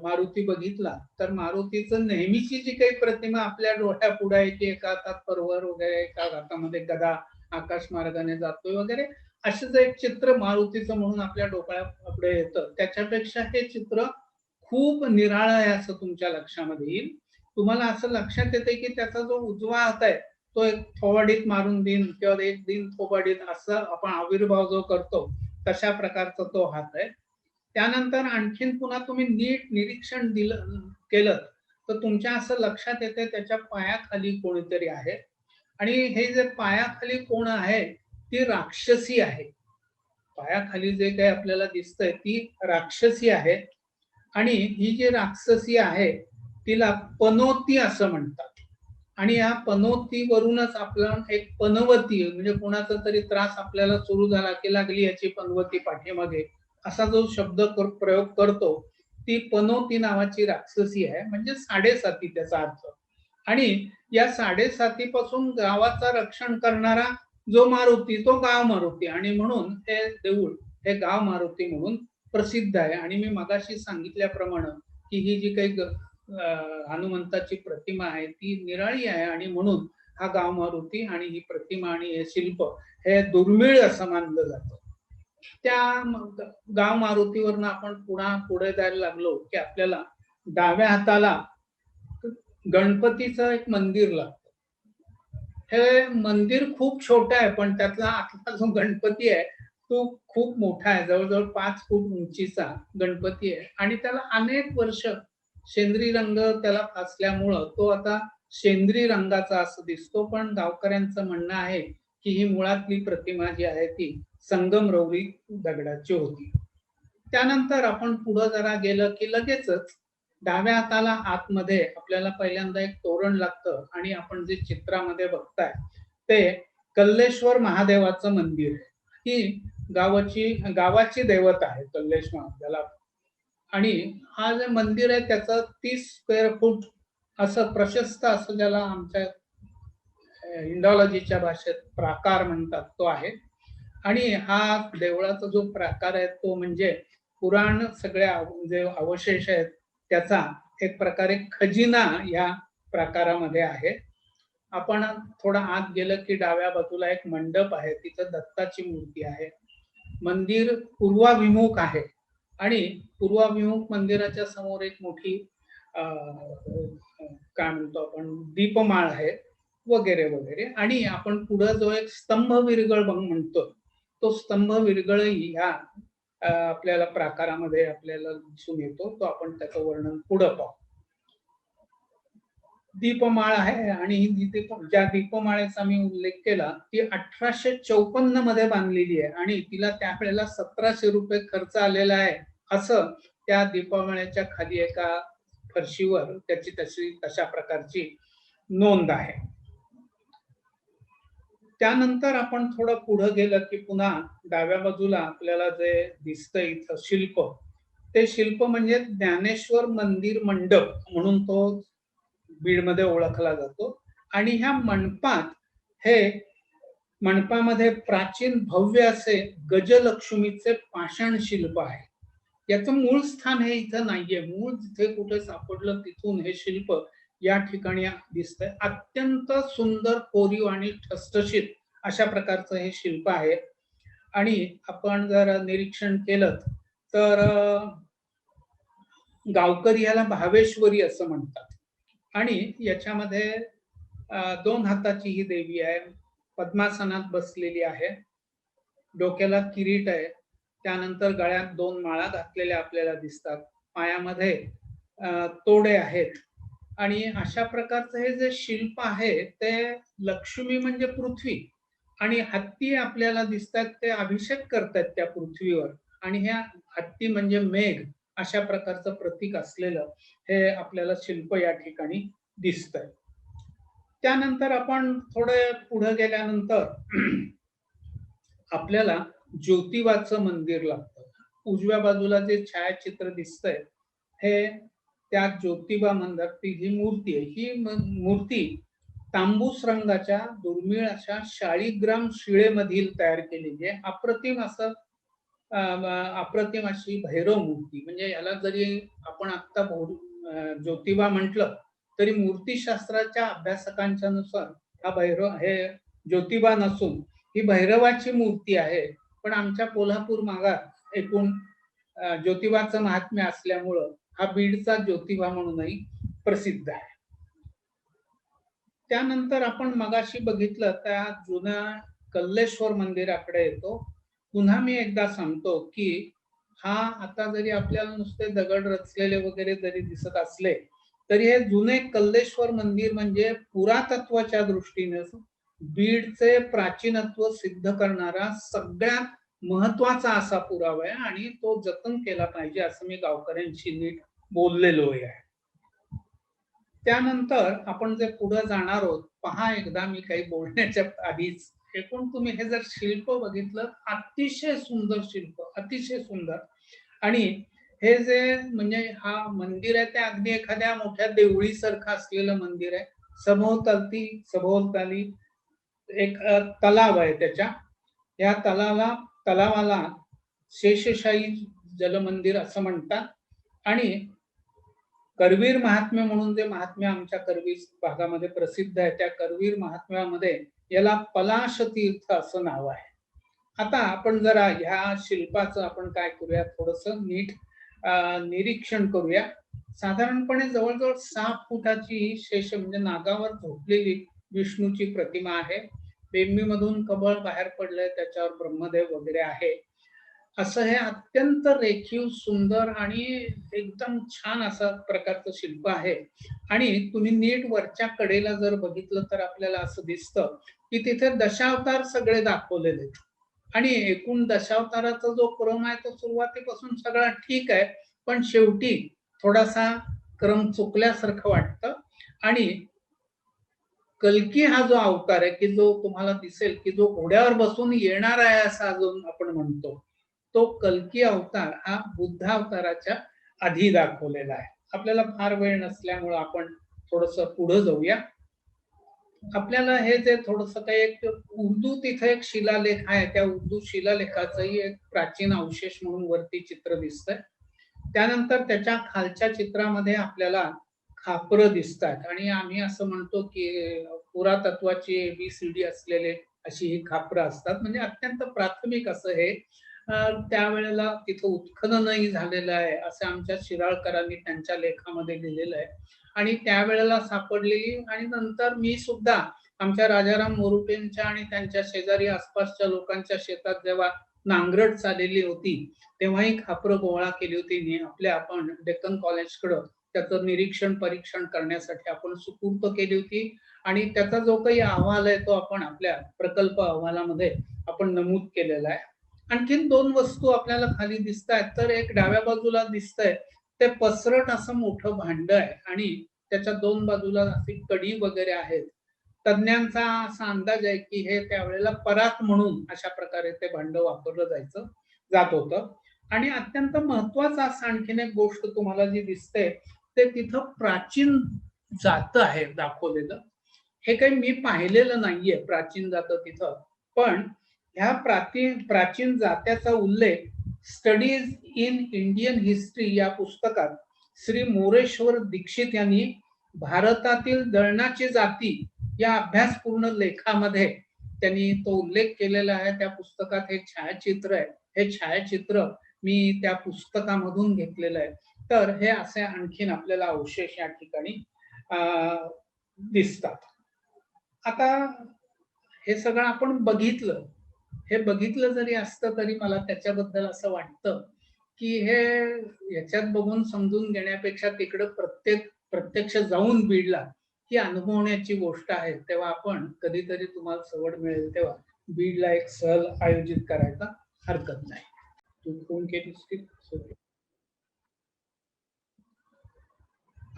मारुती बघितला तर मारुतीचं नेहमीची जी काही प्रतिमा आपल्या डोळ्यापुढे आहे की एका हातात पर्वर वगैरे एका हातामध्ये गदा आकाश मार्गाने जातोय वगैरे असं एक चित्र मारुतीचं म्हणून आपल्या डोळ्यापुढे येतं. त्याच्यापेक्षा हे चित्र खूप निराळं आहे असं तुमच्या लक्षामध्ये येईल. तुम्हाला असं लक्षात येते की त्याचा जो उजवा हात आहे तो एक थोबाडीत मारून देईन किंवा एक दिन थोबाडीत असं आपण आविर्भाव जो करतो तशा प्रकारचा तो हात आहे. त्यानंतर आणखीन पुन्हा तुम्ही नीट निरीक्षण केलं तर तुमच्या असं लक्षात येते त्याच्या पायाखाली कोणीतरी आहे आणि हे जे पायाखाली कोण आहे ती राक्षसी आहे. पायाखाली जे काही आपल्याला दिसतंय ती राक्षसी आहे आणि ही जी राक्षसी आहे तिला पनोती असं म्हणतात आणि या पनोतीवरूनच आपला एक पनवती म्हणजे कोणाचा तरी त्रास आपल्याला सुरू झाला की लागली याची पनवती पाठीमागे असा जो शब्द प्रयोग करतो ती पनोती नावाची राक्षसी आहे म्हणजे 7.5 त्याचा अर्थ. आणि या 7.5 पासून गावाचा रक्षण करणारा जो मारुती तो गाव मारुती आणि म्हणून हे देऊळ हे गाव मारुती म्हणून प्रसिद्ध आहे. आणि मी मगाशी सांगितल्याप्रमाणे की ही जी काही हनुमंताची प्रतिमा आहे ती निराळी आहे आणि म्हणून हा गाव मारुती आणि ही प्रतिमा आणि हे शिल्प हे दुर्मिळ असं मानलं जातं. त्या गाव मारुतीवरनं आपण पुढे जायला लागलो की आपल्याला डाव्या हाताला गणपतीचं एक मंदिर लागतं. हे मंदिर खूप छोटं आहे पण त्यातला आतला जो गणपती आहे तो खूप मोठा आहे. जवळजवळ 5 फूट उंचीचा गणपती आहे आणि त्याला अनेक वर्ष शेंद्री रंग त्याला फासल्यामुळं तो आता शेंद्री रंगाचा असं दिसतो. पण गावकऱ्यांचं म्हणणं आहे की ही मुळातली प्रतिमा जी आहे ती संगमरवरी दगडाची होती. त्यानंतर आपण पुढे जरा गेलं की लगेचच डाव्या हाताला आतमध्ये आपल्याला पहिल्यांदा एक तोरण लागतं आणि आपण जे चित्रामध्ये बघताय ते कल्लेश्वर महादेवाचं मंदिर आहे. ही गावाची दैवत आहे कल्लेश महादेवाला. आणि हा जे मंदिर आहे त्याचं 30 स्क्वेअर फूट असं प्रशस्त असं ज्याला आमच्या इंडॉलॉजीच्या भाषेत प्राकार म्हणतात तो आहे. आणि हा देवळाचा जो प्रकार आहे तो म्हणजे पुराण सगळ्या जे अवशेष आहेत त्याचा एक प्रकारे खजिना या प्रकारामध्ये आहे. आपण थोडं आत गेलं की डाव्या बाजूला एक मंडप आहे, तिथं दत्ताची मूर्ती आहे. मंदिर पूर्वाभिमुख आहे आणि पूर्वाभिमुख मंदिराच्या समोर एक मोठी काय म्हणतो आपण दीपमाळ आहे वगैरे वगैरे. आणि आपण पुढे जो एक स्तंभ विरगळ म्हणतो तो स्तंभ विरगळही ह्या आपल्याला प्रकारामध्ये आपल्याला दिसून येतो. तो आपण त्याचं वर्णन पुढे पाहू. दीपमाळ आहे आणि ज्या दीपमाळेचा मी उल्लेख केला ती 1854 मध्ये बांधलेली आहे आणि तिला त्यावेळेला 1700 रुपये खर्च आलेला आहे असं त्या दीपमाळेच्या खाली एका फरशीवर त्याची तशा प्रकारची नोंद आहे. त्यानंतर आपण थोडं पुढे गेलं की पुन्हा डाव्या बाजूला आपल्याला जे दिसतंय इथं शिल्प, ते शिल्प म्हणजे ज्ञानेश्वर मंदिर मंडप म्हणून तो बीडमध्ये ओळखला जातो. आणि ह्या मंडपामध्ये प्राचीन भव्य असे गजलक्ष्मीचे पाषाण शिल्प आहे. याचं मूळ स्थान हे इथं नाहीये. मूळ जिथे कुठे सापडलं तिथून हे शिल्प या ठिकाणी दिसतंय. अत्यंत सुंदर कोरीव आणि ठसठशीत अशा प्रकारचं हे शिल्प आहे. आणि आपण जर निरीक्षण केलं तर गावकरी याला भावेश्वरी असं म्हणतात. आणि याच्यामध्ये 2 हाताची ही देवी आहे, पद्मासनात बसलेली आहे, डोक्याला किरीट आहे, त्यानंतर गळ्यात 2 माळा घातलेल्या आपल्याला दिसतात, पायामध्ये तोडे आहेत. आणि अशा प्रकारचं हे जे शिल्प आहे ते लक्ष्मी म्हणजे पृथ्वी आणि हत्ती आपल्याला दिसतात, ते अभिषेक करतात त्या पृथ्वीवर. आणि ह्या हत्ती म्हणजे मेघ अशा प्रकारचं प्रतीक असलेलं हे आपल्याला शिल्प या ठिकाणी दिसतंय. त्यानंतर आपण थोडे पुढे गेल्यानंतर आपल्याला ज्योतिबाचं मंदिर लागतं. उजव्या बाजूला जे छायाचित्र दिसतंय हे त्या ज्योतिबा मंदिराची ही मूर्ती आहे. ही मूर्ती तांबूस रंगाच्या दुर्मिळ अशा शाळीग्राम शिळेमधील तयार केलेली आहे. अप्रतिम अशी भैरव मूर्ती. म्हणजे याला जरी आपण आता ज्योतिबा म्हटलं तरी मूर्तीशास्त्राच्या अभ्यासकांच्या नुसार हे ज्योतिबा नसून ही भैरवाची मूर्ती आहे. पण आमच्या कोल्हापूर भागात एकूण ज्योतिबाचं महात्म्य असल्यामुळं हा बीडचा ज्योतिबा म्हणूनही प्रसिद्ध आहे. त्यानंतर आपण मगाशी बघितलं त्या जुन्या कल्लेश्वर मंदिराकडे येतो. पुन्हा मी एकदा सांगतो की हा आता जरी आपल्याला नुसते दगड रचलेले वगैरे जरी दिसत असले तरी हे जुने कल्लेश्वर मंदिर म्हणजे पुरातत्वाच्या दृष्टीने बीडचे प्राचीनत्व सिद्ध करणारा सगळ्यात महत्वाचा असा पुरावा आहे आणि तो जतन केला पाहिजे असं मी गावकऱ्यांशी नीट बोललेलो आहे. त्यानंतर आपण जे पुढे जाणार आहोत, पहा एकदा मी काही बोलण्याच्या आधीच एकूण तुम्ही हे जर शिल्प बघितलं, अतिशय सुंदर शिल्प, अतिशय सुंदर. आणि हे जे म्हणजे हा मंदिर आहे ते अगदी एखाद्या मोठ्या देवळी सारखं असलेलं मंदिर आहे. सभोवताली एक तलाव आहे. या तलावाला शेषशाही जलमंदिर असं म्हणतात. आणि करवीर महात्म्य म्हणून जे महात्म्य आमच्या करवीर भागामध्ये प्रसिद्ध आहे त्या करवीर महात्म्यामध्ये याला पलाश तीर्थ असं नाव आहे. आता आपण जरा ह्या शिल्पाचं आपण काय करूया, थोडस नीट निरीक्षण करूया. साधारणपणे जवळजवळ 6 फुटाची शेष म्हणजे नागावर झोपलेली विष्णूची प्रतिमा आहे. बेंबीमधून कमळ बाहेर पडलंय, त्याच्यावर ब्रह्मदेव वगैरे आहे. असं हे अत्यंत रेखीव, सुंदर आणि एकदम छान असं प्रकारचं शिल्प आहे. आणि तुम्ही नीट वरच्या कडेला जर बघितलं तर आपल्याला असं दिसतं की तिथे दशावतार सगळे दाखवलेले आहेत. आणि एकूण दशावताराचा जो क्रम आहे तो सुरुवातीपासून सगळा ठीक आहे, पण शेवटी थोडासा क्रम चुकल्यासारखं वाटतं. आणि कल्की हा जो अवतार आहे की जो तुम्हाला दिसेल की जो घोड्यावर बसून येणार आहे असं अजून आपण म्हणतो, तो कल्की अवतार हा बुद्ध अवताराच्या आधी दाखवलेला आहे. आपल्याला फार वेळ नसल्यामुळे आपण थोडस पुढे जाऊया. आपल्याला हे जे थोडस काही एक उर्दू तिथे एक शिलालेख आहे, त्या उर्दू शिलालेखाचंही एक प्राचीन अवशेष म्हणून वरती चित्र दिसतंय. त्यानंतर त्याच्या खालच्या चित्रामध्ये आपल्याला खापरं दिसतात आणि आम्ही असं म्हणतो की पुरातत्वाची ABCD असलेले अशी ही खापरं असतात. म्हणजे अत्यंत प्राथमिक असं हे त्यावेळेला तिथं उत्खननही झालेलं आहे असं आमच्या शिराळकरांनी त्यांच्या लेखामध्ये लिहिलेलं आहे. आणि त्यावेळेला सापडलेली आणि नंतर मी सुद्धा आमच्या राजाराम मोरुटेंच्या आणि त्यांच्या शेजारी आसपासच्या लोकांच्या शेतात जेव्हा नांगरट चाललेली होती तेव्हाही खापरं गोळा केली होती. आपल्या आपण डेक्कन कॉलेजकडं त्याचं निरीक्षण परीक्षण करण्यासाठी आपण सुपूर्द केली होती आणि त्याचा जो काही अहवाल आहे तो आपण आपल्या प्रकल्प अहवालामध्ये आपण नमूद केलेला आहे. आणखीन 2 वस्तू आपल्याला खाली दिसत आहेत. तर एक डाव्या बाजूला दिसतंय ते पसरट असं मोठं भांड आहे आणि त्याच्या 2 बाजूला अशी कडी वगैरे आहेत. तज्ञांचा असा अंदाज आहे की हे त्यावेळेला परात म्हणून अशा प्रकारे ते भांड वापरलं जात होतं. आणि अत्यंत महत्वाचं असं आणखीन एक गोष्ट तुम्हाला जी दिसते ते तिथं प्राचीन जात आहे दाखवलेलं. हे काही मी पाहिलेलं नाहीये प्राचीन जातं तिथं, पण ह्या प्राचीन जात्याचा उल्लेख स्टडीज इन इंडियन हिस्ट्री या पुस्तकात श्री मोरेश्वर दीक्षित यांनी भारतातील दळणाची जाती या अभ्यासपूर्ण लेखामध्ये त्यांनी तो उल्लेख केलेला आहे. त्या पुस्तकात हे छायाचित्र आहे. हे छायाचित्र मी त्या पुस्तकामधून घेतलेलं आहे. तर हे असे आणखीन आपल्याला अवशेष या ठिकाणी दिसतात. आता हे सगळं आपण बघितलं. हे बघितलं जरी असतं तरी मला त्याच्याबद्दल असं वाटतं की हे याच्यात बघून समजून घेण्यापेक्षा तिकडं प्रत्यक्ष जाऊन बीडला ही अनुभवण्याची गोष्ट आहे. तेव्हा आपण कधीतरी तुम्हाला सवड मिळेल तेव्हा बीडला एक सहल आयोजित करायला हरकत नाही. तू फोन केलीस?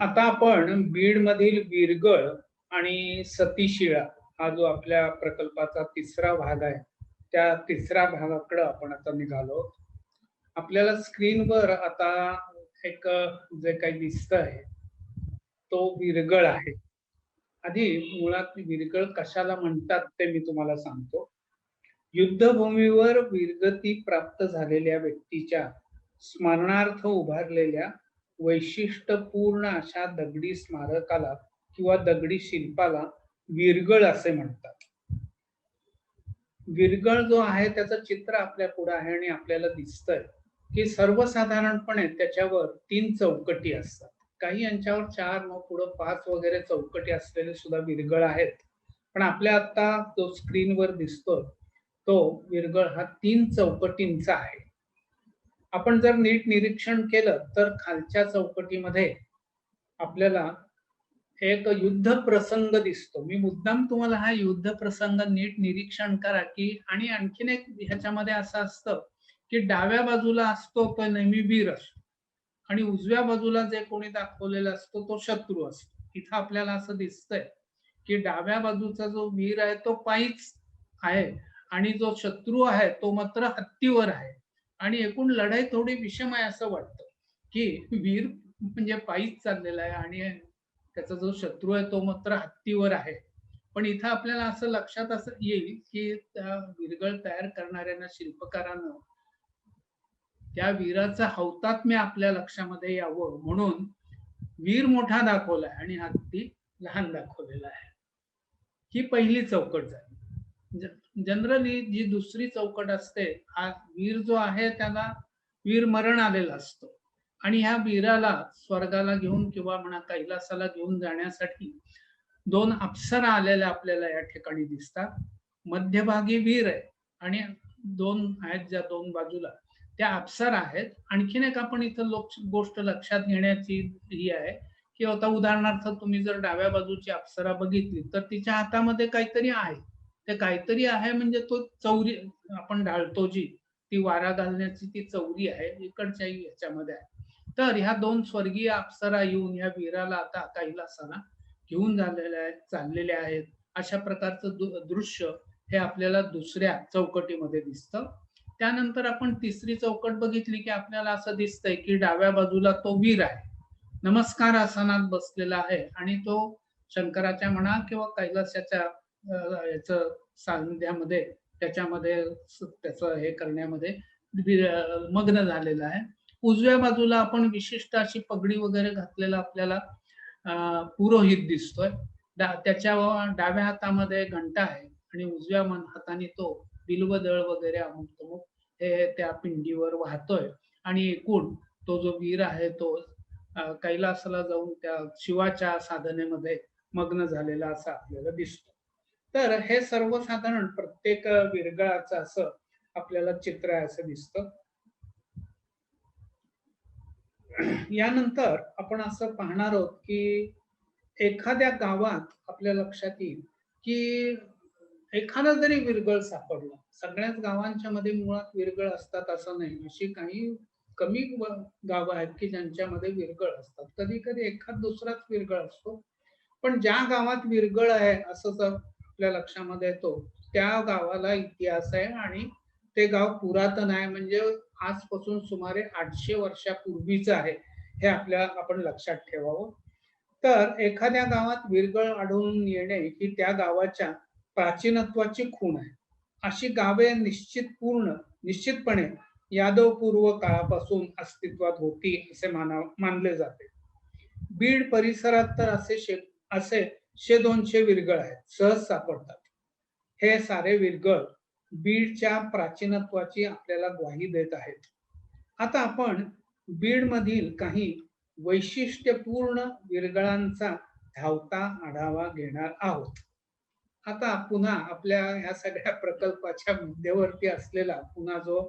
आता आपण बीड मधील वीरगळ आणि सतीशिळा हा जो आपल्या प्रकल्पाचा तिसरा भाग आहे त्या तिसऱ्या भागाकडे आपण आता निघालो. आपल्याला स्क्रीनवर आता एक जे काही दिसत आहे तो वीरगळ आहे. आधी मुळात वीरगळ कशाला म्हणतात ते मी तुम्हाला सांगतो. युद्धभूमीवर वीरगती प्राप्त झालेल्या व्यक्तीच्या स्मरणार्थ उभारलेल्या वैशिष्ट्यपूर्ण अशा दगडी स्मारकाला किंवा दगडी शिल्पाला वीरगळ असे म्हणतात. वीरगळ जो आहे त्याचं चित्र आपल्या पुढे आहे आणि आपल्याला दिसतंय की सर्वसाधारणपणे त्याच्यावर 3 चौकटी असतात. काही यांच्यावर 4 मग पुढे 5 वगैरे चौकटी असलेले सुद्धा वीरगळ आहेत. पण आपल्या आता जो स्क्रीनवर दिसतोय तो वीरगळ हा 3 चौकटींचा आहे. आपण जर नीट निरीक्षण केलं तर खालच्या चौकटीमध्ये आपल्याला एक युद्ध प्रसंग दिसतो. मी मुद्दाम तुम्हाला हा युद्ध प्रसंग नीट निरीक्षण करा की आणि आणखीन एक ह्याच्यामध्ये असं असतं की डाव्या बाजूला असतो तो नेहमी वीर असतो आणि उजव्या बाजूला जे कोणी दाखवलेला असतो तो शत्रू असतो. इथं आपल्याला असं दिसतंय की डाव्या बाजूचा जो वीर आहे तो पायीच आहे आणि जो शत्रू आहे तो मात्र हत्तीवर आहे आणि एकूण लढाई थोडी विषम आहे असं वाटतं की वीर म्हणजे पायीच चाललेला आहे आणि त्याचा जो शत्रू आहे तो मात्र हत्तीवर आहे. पण इथं आपल्याला असं लक्षात असं येईल की त्या वीरगळ तयार करणाऱ्यांना शिल्पकारानं त्या वीराचा हौतात्म्य आपल्या लक्षामध्ये यावं म्हणून वीर मोठा दाखवलाय आणि हत्ती लहान दाखवलेला आहे. ही पहिली चौकट झाली. जनरली जी दुसरी चौकट असते हा वीर जो आहे त्याला वीर मरण आलेला असतो आणि ह्या वीराला स्वर्गाला घेऊन किंवा म्हणा कैलासाला घेऊन जाण्यासाठी 2 अप्सरा आलेल्या आपल्याला या ठिकाणी दिसतात. मध्यभागी वीर आहे आणि 2 आहेत ज्या 2 बाजूला त्या अप्सरा आहेत. आणखीन एक आपण इथं गोष्ट लक्षात घेण्याची ही आहे की आता उदाहरणार्थ तुम्ही जर डाव्या बाजूची अप्सरा बघितली तर तिच्या हातामध्ये काहीतरी आहे ते काहीतरी आहे म्हणजे तो चौरी आपण ढाळतो जी ती वारा घालण्याची ती चौरी आहे, इकडच्याही ह्याच्यामध्ये आहे. तर ह्या दोन स्वर्गीय अप्सरा येऊन ह्या वीराला आता कैलासाला घेऊन चाललेल्या आहेत. अशा प्रकारचं दृश्य हे आपल्याला दुसऱ्या चौकटीमध्ये दिसतं. त्यानंतर आपण तिसरी चौकट बघितली की आपल्याला असं दिसतंय की डाव्या बाजूला तो वीर आहे, नमस्कार आसनात बसलेला आहे आणि तो शंकराच्या म्हणा किंवा कैलासाच्या याचं सान्निध्यामध्ये त्याच्यामध्ये त्याचं हे करण्यामध्ये मग्न झालेला आहे. उजव्या बाजूला आपण विशिष्ट अशी पगडी वगैरे घातलेला आपल्याला पुरोहित दिसतोय. त्याच्या डाव्या हातामध्ये घंटा आहे आणि उजव्या हाताने तो बिल्वदळ वगैरे अमुक तमुक हे त्या पिंडीवर वाहतोय आणि एकूण तो जो वीर आहे तो कैलासाला जाऊन त्या शिवाच्या साधनेमध्ये मग्न झालेला असा आपल्याला दिसतो. तर हे सर्वसाधारण प्रत्येक विरगळाचं असं आपल्याला चित्र आहे असं दिसतं. यानंतर आपण असं पाहणार आहोत की एखाद्या गावात आपल्या लक्षात येईल की एखादा जरी विरगळ सापडला, सगळ्याच गावांच्या मध्ये मुळात विरगळ असतात असं नाही, अशी काही कमी गावं आहेत की ज्यांच्यामध्ये विरगळ असतात. कधी कधी एखाद दुसराच विरगळ असतो, पण ज्या गावात विरगळ आहे असं जर आपल्या लक्षामध्ये येतो त्या गावाला इतिहास आहे आणि ते गाव पुरातन आहे, म्हणजे आजपासून सुमारे 800 वर्षापूर्वीच आहे हे आपण लक्षात ठेवावं. तर एखाद्या गावात विरगळ आढळून येणे ही त्या गावाच्या प्राचीनत्वाची खूण आहे. अशी गावे निश्चितपणे यादवपूर्व काळापासून अस्तित्वात होती असे मानले जाते. बीड परिसरात तर असे 100-200 विरगळ आहेत, सहज सापडतात. हे सारे विरगळ बीडच्या प्राचीनत्वाची आपल्याला ग्वाही देत आहेत. आता आपण बीड मधील काही वैशिष्ट्यपूर्ण विरगळांचा धावता आढावा घेणार आहोत. आता पुन्हा आपल्या ह्या सगळ्या प्रकल्पाच्या मध्यवर्ती असलेला पुन्हा जो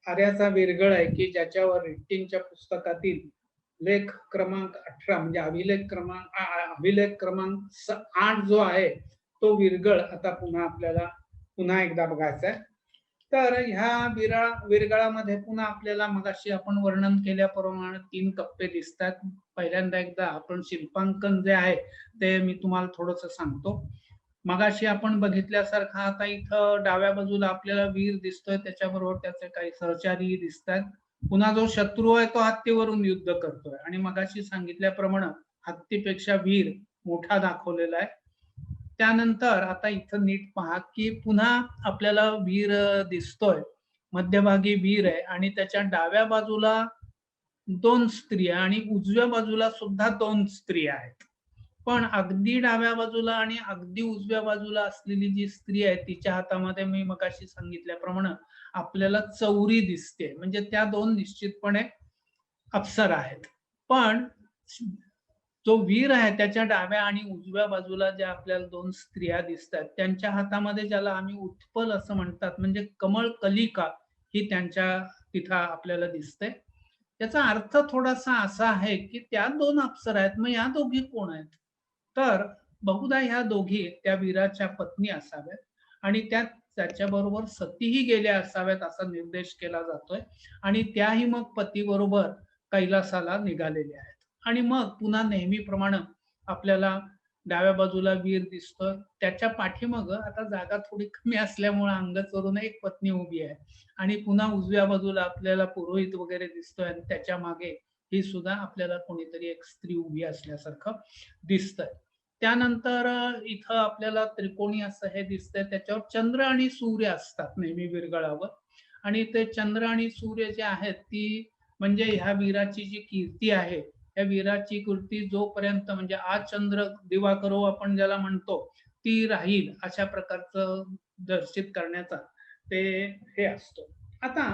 आर्याचा विरगळ आहे की ज्याच्यावर रिट्टींच्या पुस्तकातील लेख क्रमांक 18 म्हणजे अभिलेख क्रमांक 8 जो आहे तो विरगळ आता पुन्हा एकदा बघायचा आहे. तर ह्या विरगळामध्ये पुन्हा आपल्याला मगाशी आपण वर्णन केल्याप्रमाणे 3 कप्पे दिसतात. पहिल्यांदा एकदा आपण शिल्पांकन जे आहे ते मी तुम्हाला थोडंसं सांगतो. मगाशी आपण बघितल्यासारखं आता इथं डाव्या बाजूला आपल्याला वीर दिसतोय, त्याच्याबरोबर त्याचे काही सहचारी दिसतात. पुन्हा जो शत्रू आहे तो हत्तीवरून युद्ध करतोय आणि मगाशी सांगितल्याप्रमाणे हत्तीपेक्षा वीर मोठा दाखवलेला आहे. त्यानंतर आता इथं नीट पहा की पुन्हा आपल्याला वीर दिसतोय, मध्यभागी वीर आहे आणि त्याच्या डाव्या बाजूला 2 स्त्रिया आणि उजव्या बाजूला सुद्धा 2 स्त्रिया आहेत. पण अगदी डाव्या बाजूला आणि अगदी उजव्या बाजूला असलेली जी स्त्री आहे तिच्या हातामध्ये मी मगाशी सांगितल्याप्रमाणे आपल्याला चौरी दिसते, म्हणजे त्या 2 निश्चितपणे अप्सरा आहेत. पण जो वीर आहे त्याच्या डाव्या आणि उजव्या बाजूला ज्या आपल्याला 2 स्त्रिया दिसतात त्यांच्या हातामध्ये ज्याला आम्ही उत्पल असं म्हणतात, म्हणजे कमळ कलिका ही त्यांच्या तिथं आपल्याला दिसते. त्याचा अर्थ थोडासा असा आहे की त्या 2 अप्सरा आहेत, मग या दोघी कोण आहेत? तर बहुधा ह्या दोघी त्या वीराच्या पत्नी असाव्यात आणि त्याच्याबरोबर सतीही गेल्या असाव्यात असा निर्देश केला जातोय आणि त्याही मग पतीबरोबर कैलासाला निघालेल्या आहेत. आणि मग पुन्हा नेहमीप्रमाणे आपल्याला डाव्या बाजूला वीर दिसतोय, त्याच्या पाठीमागं आता जागा थोडी कमी असल्यामुळे अंगचवरून एक पत्नी उभी आहे आणि पुन्हा उजव्या बाजूला आपल्याला पुरोहित वगैरे दिसतोय आणि त्याच्या मागे ही सुद्धा आपल्याला कोणीतरी एक स्त्री उभी असल्यासारखं दिसतंय. त्यानंतर इथं आपल्याला त्रिकोणी असं हे दिसतंय, त्याच्यावर चंद्र आणि सूर्य असतात नेहमी विरगळावर आणि ते चंद्र आणि सूर्य जे आहेत ती म्हणजे ह्या वीराची जी कीर्ती आहे, या वीराची कीर्ती जोपर्यंत म्हणजे आज चंद्र दिवा करो आपण ज्याला म्हणतो ती राहील अशा प्रकारचं दर्शित करण्याचा ते हे असतो. आता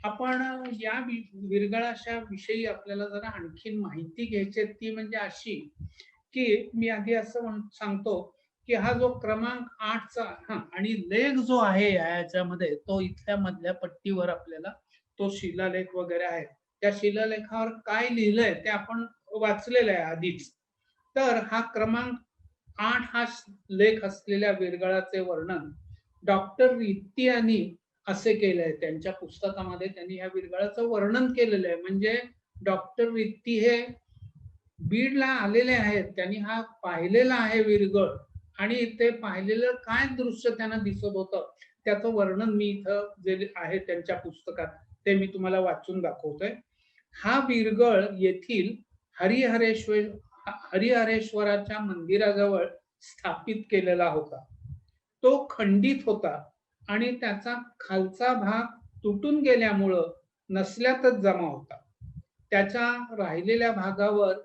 आपण या विरगळाच्या विषयी आपल्याला जरा आणखीन माहिती घ्यायची ती म्हणजे अशी की मी आधी असं सांगतो की हा जो क्रमांक 8चा आणि लेख जो आहे याच्यामध्ये तो इथल्या मधल्या पट्टीवर आपल्याला तो शिलालेख वगैरे आहे, त्या शिलालेखावर काय लिहिलंय ते आपण वाचलेलं आहे आधीच. तर हा क्रमांक 8 हा लेख असलेल्या विरगळाचे वर्णन डॉक्टर रित्ती यांनी असे केलंय. त्यांच्या पुस्तकामध्ये त्यांनी या विरगळाचं वर्णन केलेलं आहे. म्हणजे डॉक्टर रित्ती हे बीडला आलेले आहेत. त्यांनी हा पाहिलेला आहे विरगळ आणि ते पाहिलेलं काय दृश्य त्यांना दिसत होतं त्याचं वर्णन मी इथं जे आहे त्यांच्या पुस्तकात ते मी तुम्हाला वाचून दाखवतोय. हा विरगळ येथील हरिहरेश्वराच्या मंदिराजवळ स्थापित केलेला होता. तो खंडित होता आणि त्याचा खालचा भाग तुटून गेल्यामुळं नसल्यातच जमा होता. त्याच्या राहिलेल्या भागावर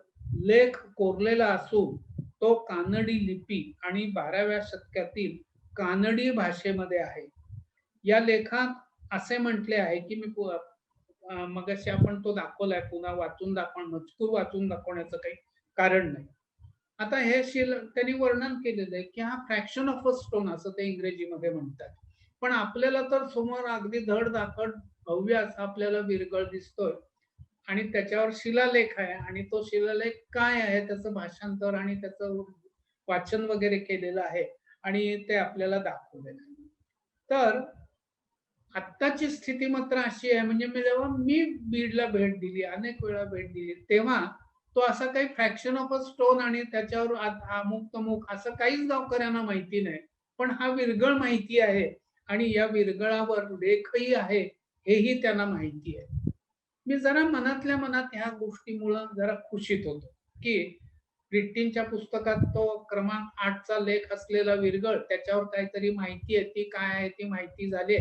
लेख कोरलेला असून तो कानडी लिपी आणि 12व्या शतकातील कानडी भाषेमध्ये आहे. या लेखात असे म्हटले आहे की मगाशी आपण तो दाखवलाय, पुन्हा वाचून मजकूर वाचून दाखवण्याचं काही कारण नाही. आता हे त्यांनी वर्णन केलेलं आहे की हा फ्रॅक्शन ऑफ अ स्टोन असं ते इंग्रजीमध्ये म्हणतात. पण आपल्याला तर समोर अगदी धडधाकट भव्य असा आपल्याला विरगळ दिसतोय आणि त्याच्यावर शिलालेख आहे आणि तो शिलालेख काय आहे त्याचं भाषांतर आणि त्याचं वाचन वगैरे केलेलं आहे आणि ते आपल्याला दाखवलेलं आहे. तर आत्ताची स्थिती मात्र अशी आहे, म्हणजे जेव्हा मी बीडला भेट दिली, अनेक वेळा भेट दिली, तेव्हा तो असा काही फ्रॅक्शन ऑफ अ स्टोन आणि त्याच्यावर अमुक तमुक असं काहीच गावकऱ्यांना माहिती नाही. पण हा विरगळ माहिती आहे आणि या विरगळावर लेखही आहे हेही त्यांना माहिती आहे. मी जरा मनातल्या मनात ह्या गोष्टीमुळं जरा खुशीत होतो की रिट्टींच्या पुस्तकात तो क्रमांक 8चा लेख असलेला विरगळ, त्याच्यावर काहीतरी माहिती आहे, ती काय आहे ती माहिती झाली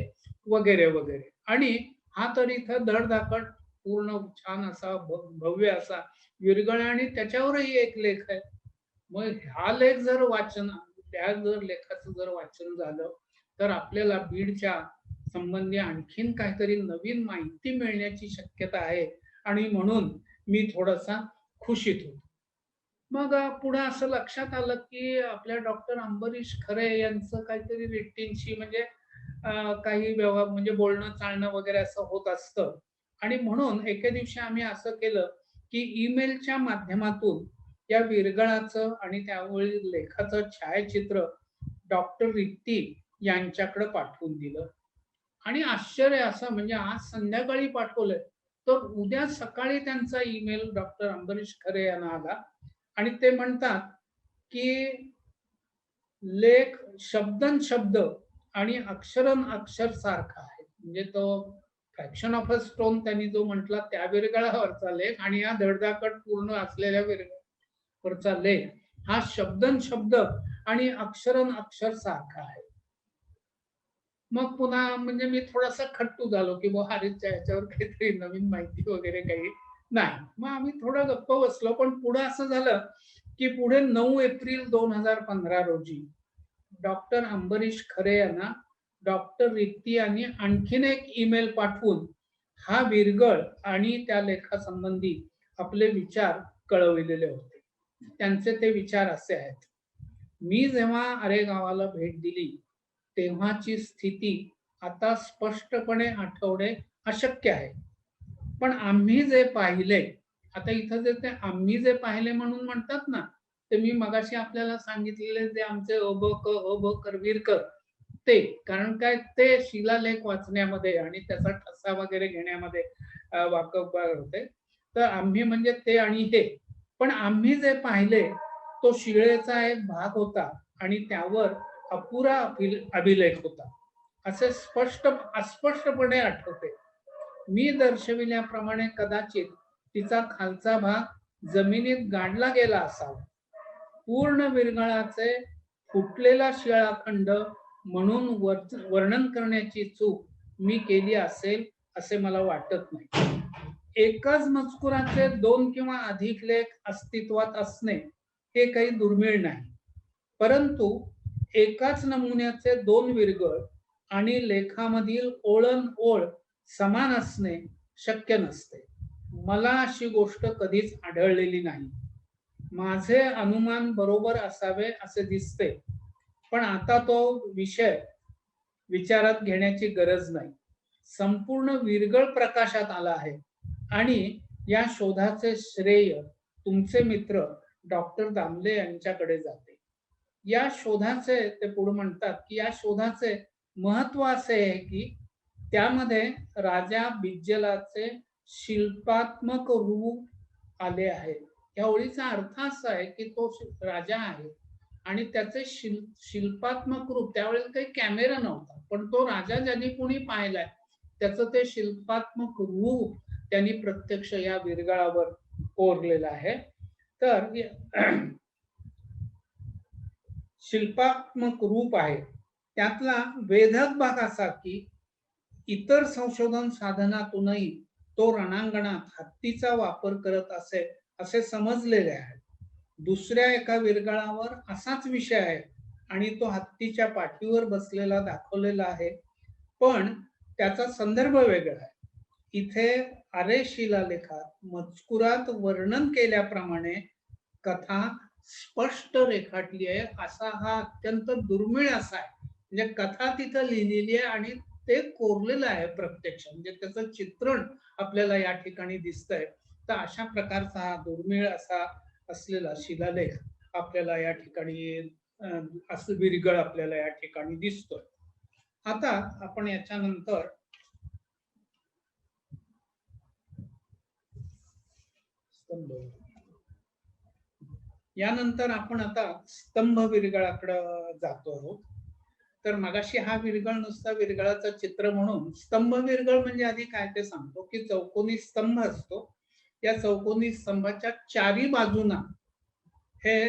वगैरे वगैरे. आणि हा तर इथं धडधाकट पूर्ण छान असा भव्य असा विरगळ आणि त्याच्यावरही एक लेख आहे. मग हा लेख त्या लेखाचं जर वाचन झालं तर आपल्याला बीडच्या संबंधी आणखीन काहीतरी नवीन माहिती मिळण्याची शक्यता आहे आणि म्हणून मी थोडासा खुशीत होतो. मग पुढे असं लक्षात आलं की आपल्या डॉक्टर अंबरीश खरे यांचं काहीतरी रिट्टींशी म्हणजे काही व्यवहार म्हणजे बोलणं चालणं वगैरे असं होत असतं आणि म्हणून एके दिवशी आम्ही असं केलं की ईमेलच्या माध्यमातून या विरगळाचं आणि त्यावरील लेखाचं छायाचित्र डॉक्टर रित्ती यांच्याकडे पाठवून दिलं आणि आश्चर्य असं म्हणजे आज संध्याकाळी पाठवलंय तर उद्या सकाळी त्यांचा ईमेल डॉक्टर अंबरीश खरे यांना आला आणि ते म्हणतात की लेख शब्दन शब्द आणि अक्षरन अक्षर सारखा आहे. म्हणजे तो फ्रॅक्शन ऑफ अ स्टोन त्यांनी जो म्हटला त्या विरगळावरचा लेख आणि या धडधाकट पूर्ण असलेल्या विरगळावरचा लेख हा शब्दन शब्द आणि अक्षरन अक्षर सारखा आहे. मग पुन्हा म्हणजे मी थोडासा खट्टू झालो की हरीच्या याच्यावर काहीतरी नवीन माहिती वगैरे काही नाही. मग आम्ही थोडं गप्प बसलो. पण पुढे असं झालं की पुढे 9 एप्रिल 2015 रोजी डॉक्टर अंबरीश खरे यांना डॉक्टर रित्ती यांनी आणखीन एक ईमेल पाठवून हा विरगळ आणि त्या लेखासंबंधी आपले विचार कळविलेले होते. त्यांचे ते विचार असे आहेत. मी जेव्हा आरेगावाला भेट दिली तेव्हाची स्थिती आता स्पष्टपणे आठवणे अशक्य आहे. पण आम्ही जे पाहिले, आता इथं जे ते आम्ही जे पाहिले म्हणून म्हणतात ना, ते मी मगाशी आपल्याला सांगितलेले जे आमचे करवीरकर ते, कारण काय ते शिलालेख वाचण्यामध्ये आणि त्याचा ठसा वगैरे घेण्यामध्ये वाकबगार होते. तर आम्ही म्हणजे ते आणि हे. पण आम्ही जे पाहिले तो शिळेचा एक भाग होता आणि त्यावर अपुरा अभिलेख होता असे अस्पष्टपणे आठवते. मी दर्शविल्याप्रमाणे कदाचित तिचा खालचा भाग जमिनीत गाडला गेला असावा. पूर्ण विरगळाचे फुटलेला शिळाखंड म्हणून वर्णन करण्याची चूक मी केली असेल असे मला वाटत नाही. एकाच मजकुराचे 2 किंवा अधिक लेख अस्तित्वात असणे हे काही दुर्मिळ नाही. परंतु एकाच नमुन्याचे 2 विरगळ आणि लेखामधील ओळण ओळ समान असणे शक्य नसते. मला अशी गोष्ट कधीच आढळलेली नाही. माझे अनुमान बरोबर असावे असे दिसते. पण आता तो विषय विचारात घेण्याची गरज नाही. संपूर्ण विरगळ प्रकाशात आला आहे आणि या शोधाचे श्रेय तुमचे मित्र डॉक्टर दामले यांच्याकडे जाते. या शोधाचे ते पुढे म्हणतात की या शोधाचे महत्व असे आहे की त्यामध्ये राजा बिज्जलाचे शिल्पात्मक रूप आले आहे. या ओळीचा अर्थ असा आहे की तो राजा आहे आणि त्याचे शिल्पात्मक रूप, त्यावेळेस काही कॅमेरा नव्हता, पण तो राजा ज्यांनी कोणी पाहिलाय त्याचं ते शिल्पात्मक रूप त्यांनी प्रत्यक्ष या विरगळावर कोरलेलं आहे. तर शिल्पात्मक रूप आहे. त्यातला वेधक भाग असा की इतर संशोधन साधनातूनही तो रणांगणात हत्तीचा वापर करत असे समजलेले आहे. दुसऱ्या एका विरगळावर असाच विषय आहे आणि तो हत्तीच्या पाठीवर बसलेला दाखवलेला आहे, पण त्याचा संदर्भ वेगळा आहे. इथे आरे शिलालेखात मजकुरात वर्णन केल्याप्रमाणे कथा स्पष्ट रेखाटली आहे. असा हा अत्यंत दुर्मिळ असा आहे. म्हणजे कथा तिथं लिहिलेली आहे आणि ते कोरलेलं आहे प्रत्यक्ष, म्हणजे त्याचं चित्रण आपल्याला या ठिकाणी दिसतंय. तर अशा प्रकारचा हा दुर्मिळ असा असलेला शिलालेख आपल्याला या ठिकाणी असं विरगळ आपल्याला या ठिकाणी दिसतोय. आता आपण याच्यानंतर यानंतर आपण आता स्तंभ विरगळाकडे जातो आहोत. तर मगाशी हा विरगळ नुसता विरगळाचं चित्र म्हणून, स्तंभ विरगळ म्हणजे आधी काय ते सांगतो की चौकोनी स्तंभ असतो. या चौकोनी स्तंभाच्या चारी बाजूना हे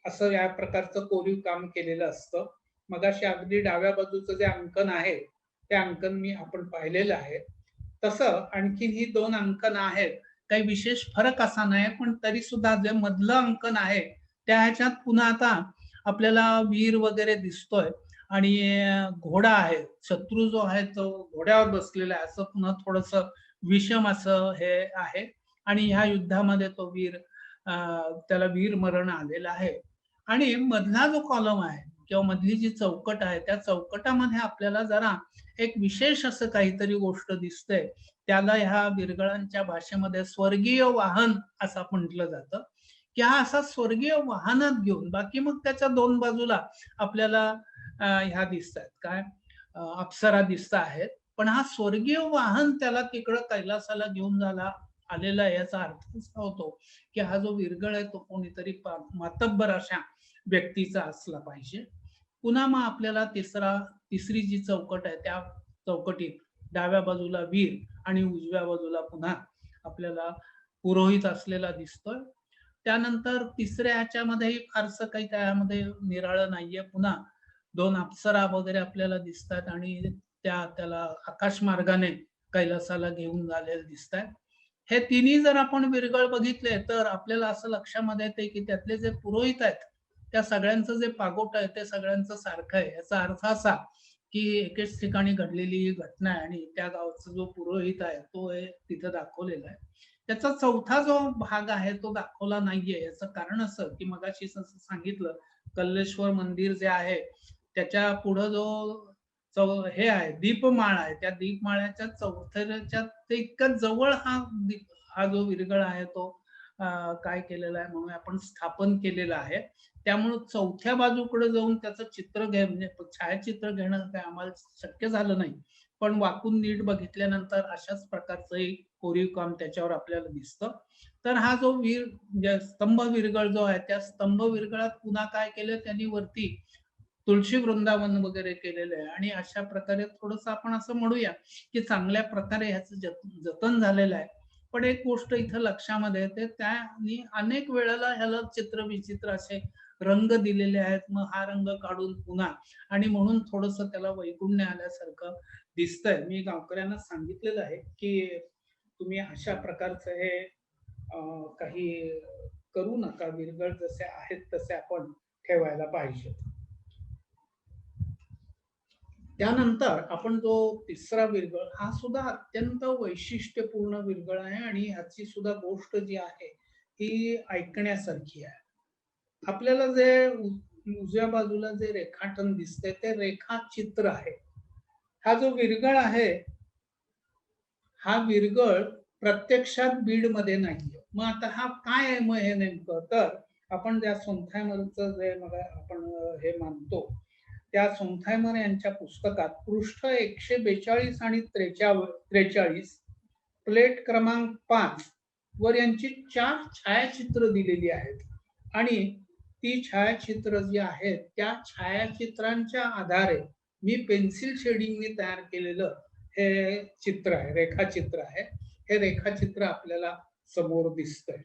असं या प्रकारचं कोरीव काम केलेलं असतं. मगाशी अगदी डाव्या बाजूचं जे अंकन आहे ते अंकन मी आपण पाहिलेलं आहे. तसं आणखीन ही दोन अंकन आहेत, काही विशेष फरक असा नाही, पण तरी सुद्धा जे मधलं अंकन आहे त्या ह्याच्यात पुन्हा आता आपल्याला वीर वगैरे दिसतोय आणि घोडा आहे, शत्रू जो आहे तो घोड्यावर बसलेला आहे, असं पुन्हा थोडस विषम असं हे आहे. आणि ह्या युद्धामध्ये तो वीर त्याला वीर मरण आलेलं आहे. आणि मधला जो कॉलम आहे किंवा मधली जी चौकट आहे त्या चौकटामध्ये आपल्याला जरा एक विशेष असं काहीतरी गोष्ट दिसते. त्याला ह्या विरगळांच्या भाषेमध्ये स्वर्गीय वाहन असं म्हटलं जातं, की हा असा स्वर्गीय वाहनात घेऊन, बाकी मग त्याच्या दोन बाजूला आपल्याला ह्या दिसतात काय अप्सरा दिसत आहेत, पण हा स्वर्गीय वाहन त्याला तिकडं कैलासाला घेऊन झाला आलेला आहे. याचा अर्थ असा होतो की हा जो विरगळ आहे तो कोणीतरी मातब्बर अशा व्यक्तीचा असला पाहिजे. पुन्हा मग आपल्याला तिसरी जी चौकट आहे त्या चौकटीत डाव्या बाजूला वीर आणि उजव्या बाजूला पुन्हा आपल्याला पुरोहित असलेला दिसतोय. त्यानंतर तिसऱ्या ह्याच्यामध्येही फारसं काही त्यामध्ये निराळं नाहीये. पुन्हा दोन अप्सरा वगैरे आपल्याला दिसतात आणि त्याला आकाश मार्गाने कैलासाला घेऊन झालेले दिसतात. हे तिन्ही जर आपण विरगळ बघितले तर आपल्याला असं लक्षामध्ये येते की त्यातले जे पुरोहित आहेत त्या सगळ्यांचं जे पागोट आहे ते सगळ्यांचं सारखं आहे. याचा अर्थ असा की एकेच ठिकाणी घडलेली ही घटना आहे आणि त्या गावचा जो पुरोहित आहे तो तिथं दाखवलेला आहे. त्याचा चौथा जो भाग आहे तो दाखवला नाहीये. याचं कारण असं की मगाशी सांगितलं कल्लेश्वर मंदिर जे आहे त्याच्या पुढं जो हे आहे दीपमाळ आहे, त्या दीपमाळ्याच्या चौथऱ्याच्या ते इतकं जवळ हा जो विरगळ आहे तो काय केलेला आहे म्हणून आपण स्थापन केलेला आहे. त्यामुळे चौथ्या बाजूकडे जाऊन त्याचं चित्र म्हणजे छायाचित्र घेणं काय आम्हाला शक्य झालं नाही, पण वाकून नीट बघितल्यानंतर अशाच प्रकारचं कोरीव काम त्याच्यावर आपल्याला दिसतं. तर हा जो स्तंभ विरगळ जो आहे त्या स्तंभ विरगळात पुन्हा काय केलं त्यांनी वरती तुळशी वृंदावन वगैरे केलेलं आहे आणि अशा प्रकारे थोडस आपण असं म्हणूया की चांगल्या प्रकारे ह्याचं जतन झालेलं आहे. पण एक गोष्ट इथं लक्षामध्ये येते, त्यांनी अनेक वेळेला ह्याला चित्र विचित्र असे रंग दिलेले आहेत. मग हा रंग काढून पुन्हा आणि म्हणून थोडस त्याला वैगुण्य आल्यासारखं दिसतंय. मी गावकऱ्यांना सांगितलेलं आहे की तुम्ही अशा प्रकारचं हे काही करू नका, विरगळ जसे आहेत तसे आपण ठेवायला पाहिजे. त्यानंतर आपण जो तिसरा विरगळ हा सुद्धा अत्यंत वैशिष्ट्यपूर्ण विरगळ आहे आणि ह्याची सुद्धा गोष्ट जी आहे ही ऐकण्यासारखी आहे. आपल्याला जे उजव्या बाजूला जे रेखाटन दिसते ते रेखाचित्र आहे. हा जो विरगळ आहे हा विरगळ प्रत्यक्षात बीड मध्ये नाहीये. मग आता हा काय आहे मग हे नेमकं, तर आपण ज्या सोनथायमलचं जे मग आपण हे मानतो त्या सोनथायमर यांच्या पुस्तकात पृष्ठ 142 आणि 43 प्लेट क्रमांक 5 वर यांची 4 छायाचित्र दिलेली आहेत आणि ती छायाचित्र जी आहेत त्या छायाचित्रांच्या आधारे मी पेन्सिल शेडिंगने तयार केलेलं हे चित्र आहे, रेखाचित्र आहे. हे रेखाचित्र आपल्याला समोर दिसतंय.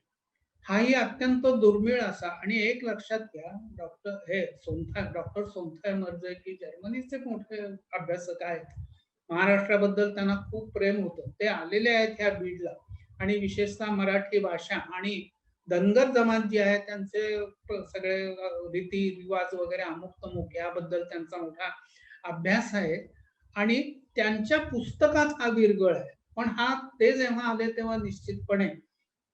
हाही अत्यंत दुर्मिळ असा आणि एक लक्षात घ्या, डॉक्टर सोनथायमर जे की जर्मनीचे मोठे अभ्यासक आहेत, महाराष्ट्राबद्दल त्यांना खूप प्रेम होतं. ते आलेले आहेत ह्या बीडला आणि विशेषतः मराठी भाषा आणि धनगर जमात जी आहे त्यांचे सगळे रीती रिवाज वगैरे अमुक तमुक याबद्दल त्यांचा मोठा अभ्यास आहे आणि त्यांच्या पुस्तकात हा विरगळ आहे. पण ते जेव्हा आले तेव्हा निश्चितपणे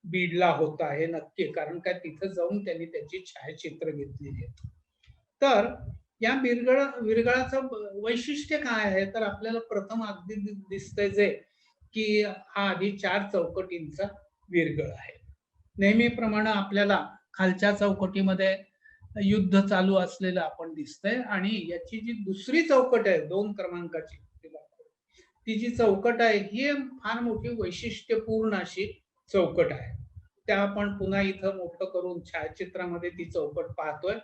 बीडला होता हे नक्की, कारण काय तिथं जाऊन त्यांनी त्याची छायाचित्र घेतलेली आहेत. तर या विरगळाचं वैशिष्ट्य काय आहे तर आपल्याला प्रथम अगदी दिसतंय जे की हा आधी 4 चौकटींचा विरगळ आहे. नेहमीप्रमाणे आपल्याला खालच्या चौकटीमध्ये युद्ध चालू असलेलं आपण दिसतंय आणि याची जी दुसरी चौकट आहे 2 क्रमांकाची, ती जी चौकट आहे ही फार मोठी वैशिष्ट्यपूर्ण अशी चौकट आहे. त्या आपण पुन्हा इथं मोठं करून छायाचित्रामध्ये ती चौकट पाहतोय.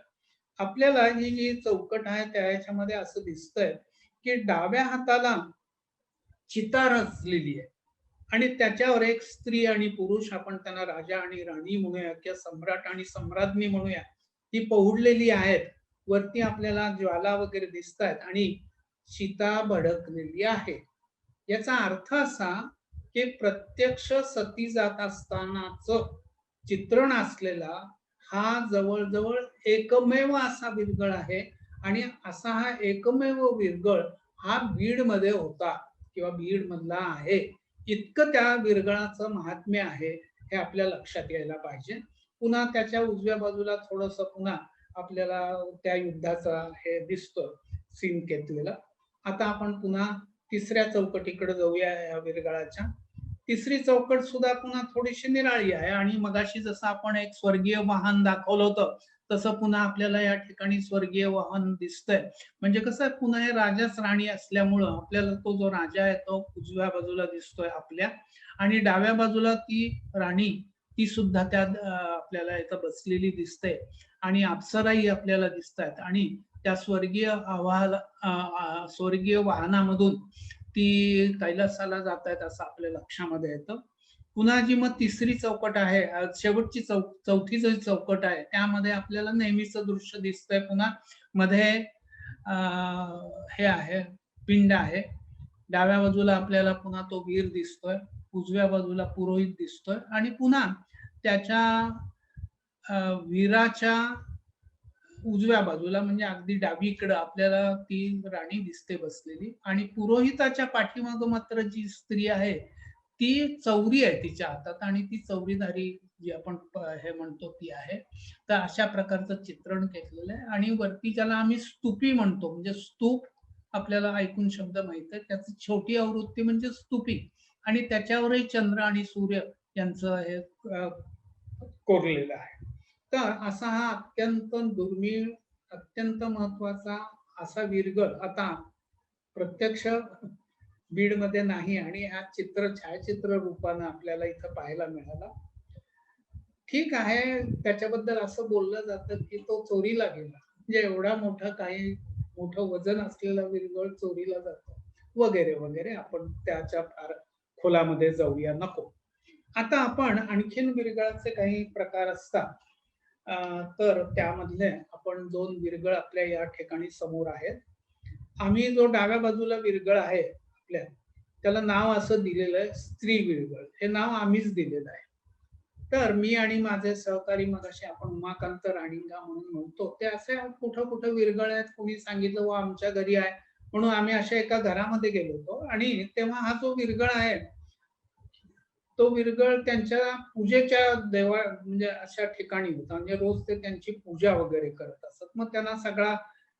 आपल्याला ही जी चौकट आहे त्याच्यामध्ये असं दिसतंय की डाव्या हाताला चिता रचलेली आहे आणि त्याच्यावर एक स्त्री आणि पुरुष, आपण त्यांना राजा आणि राणी म्हणूया किंवा सम्राट आणि सम्राज्ञी म्हणूया, ती पहुडलेली आहेत. वरती आपल्याला ज्वाला वगैरे दिसत आहेत आणि चिता भडकलेली आहे. याचा अर्थ असा की प्रत्यक्ष सती जात असतानाच चित्रण असलेला हा जवळजवळ एकमेव असा विरगळ आहे आणि असा हा एकमेव विरगळ हा बीडमध्ये होता किंवा बीड मधला आहे. इतकं त्या विरगळाचं महात्म्य आहे हे आपल्या लक्षात यायला पाहिजे. पुन्हा त्याच्या उजव्या बाजूला थोडस पुन्हा आपल्याला त्या युद्धाचा हे दिसतो सीन घेतलेला. आता आपण पुन्हा तिसऱ्या चौकटीकडे जाऊया. या विरगळाच्या तिसरी चौकट सुद्धा पुन्हा थोडीशी निराळी आहे आणि मगाशी जसं आपण एक स्वर्गीय वाहन दाखवलं होतं तसं पुन्हा आपल्याला या ठिकाणी स्वर्गीय वाहन दिसतंय. म्हणजे कसं पुन्हा हे राजाच राणी असल्यामुळं आपल्याला तो जो राजा आहे तो उजव्या बाजूला दिसतोय आपल्या आणि डाव्या बाजूला ती राणी ती सुद्धा त्या आपल्याला इथं बसलेली दिसते आणि अप्सराही आपल्याला दिसत आहेत आणि त्या स्वर्गीय वाहनामधून ती कैलासाला जात आहेत असं आपल्या लक्षामध्ये येतं. पुन्हा जी मग तिसरी चौकट आहे, शेवटची चौथी जी चौकट आहे त्यामध्ये आपल्याला नेहमीच दृश्य दिसतंय. पुन्हा मध्ये हे आहे पिंड आहे. डाव्या बाजूला आपल्याला पुन्हा तो वीर दिसतोय, उजव्या बाजूला पुरोहित दिसतोय आणि पुन्हा त्याच्या वीराच्या उजव्या बाजूला म्हणजे अगदी डावीकडे आपल्याला ती राणी दिसते बसलेली आणि पुरोहिताच्या पाठीमागं मात्र जी स्त्री आहे ती चौरी आहे तिच्या हातात आणि ती चौरीधारी जी आपण हे म्हणतो ती आहे. तर अशा प्रकारचं चित्रण केलेलं आहे आणि वरती ज्याला आम्ही स्तूपी म्हणतो, म्हणजे स्तूप आपल्याला ऐकून शब्द माहित आहे, त्याची छोटी आवृत्ती म्हणजे स्तूपी आणि त्याच्यावरही चंद्र आणि सूर्य यांचं हे कोरलेलं आहे. तर असा हा अत्यंत दुर्मिळ, अत्यंत महत्वाचा असा विरगळ आता प्रत्यक्ष बीडमध्ये नाही आणि हा छायाचित्र रूपानं आपल्याला इथं पाहायला मिळाला. ठीक आहे, त्याच्याबद्दल असं बोललं जातं की तो चोरीला गेला, म्हणजे एवढा मोठं वजन असलेला विरगळ चोरीला जातो वगैरे वगैरे. आपण त्याच्या फार खोलामध्ये जाऊया नको. आता आपण आणखीन विरगळाचे काही प्रकार असतात तर त्यामधले आपण 2 विरगळ आपल्या या ठिकाणी समोर आहेत. आम्ही जो डाव्या बाजूला विरगळ आहे आपल्या त्याला नाव असं दिलेलं आहे स्त्री विरगळ. हे नाव आम्हीच दिलेलं आहे. तर मी आणि माझे सहकारी मगाशी आपण उमाकांत राणींगा म्हणून म्हणतो ते असे कुठं कुठं विरगळ आहेत. कोणी सांगितलं व आमच्या घरी आहे म्हणून आम्ही अशा एका घरामध्ये गेलो होतो आणि तेव्हा हा जो विरगळ आहे तो विरगळ त्यांच्या पूजेच्या म्हणजे अशा ठिकाणी होता. म्हणजे रोज ते त्यांची पूजा वगैरे करत असत. मग त्यांना सगळा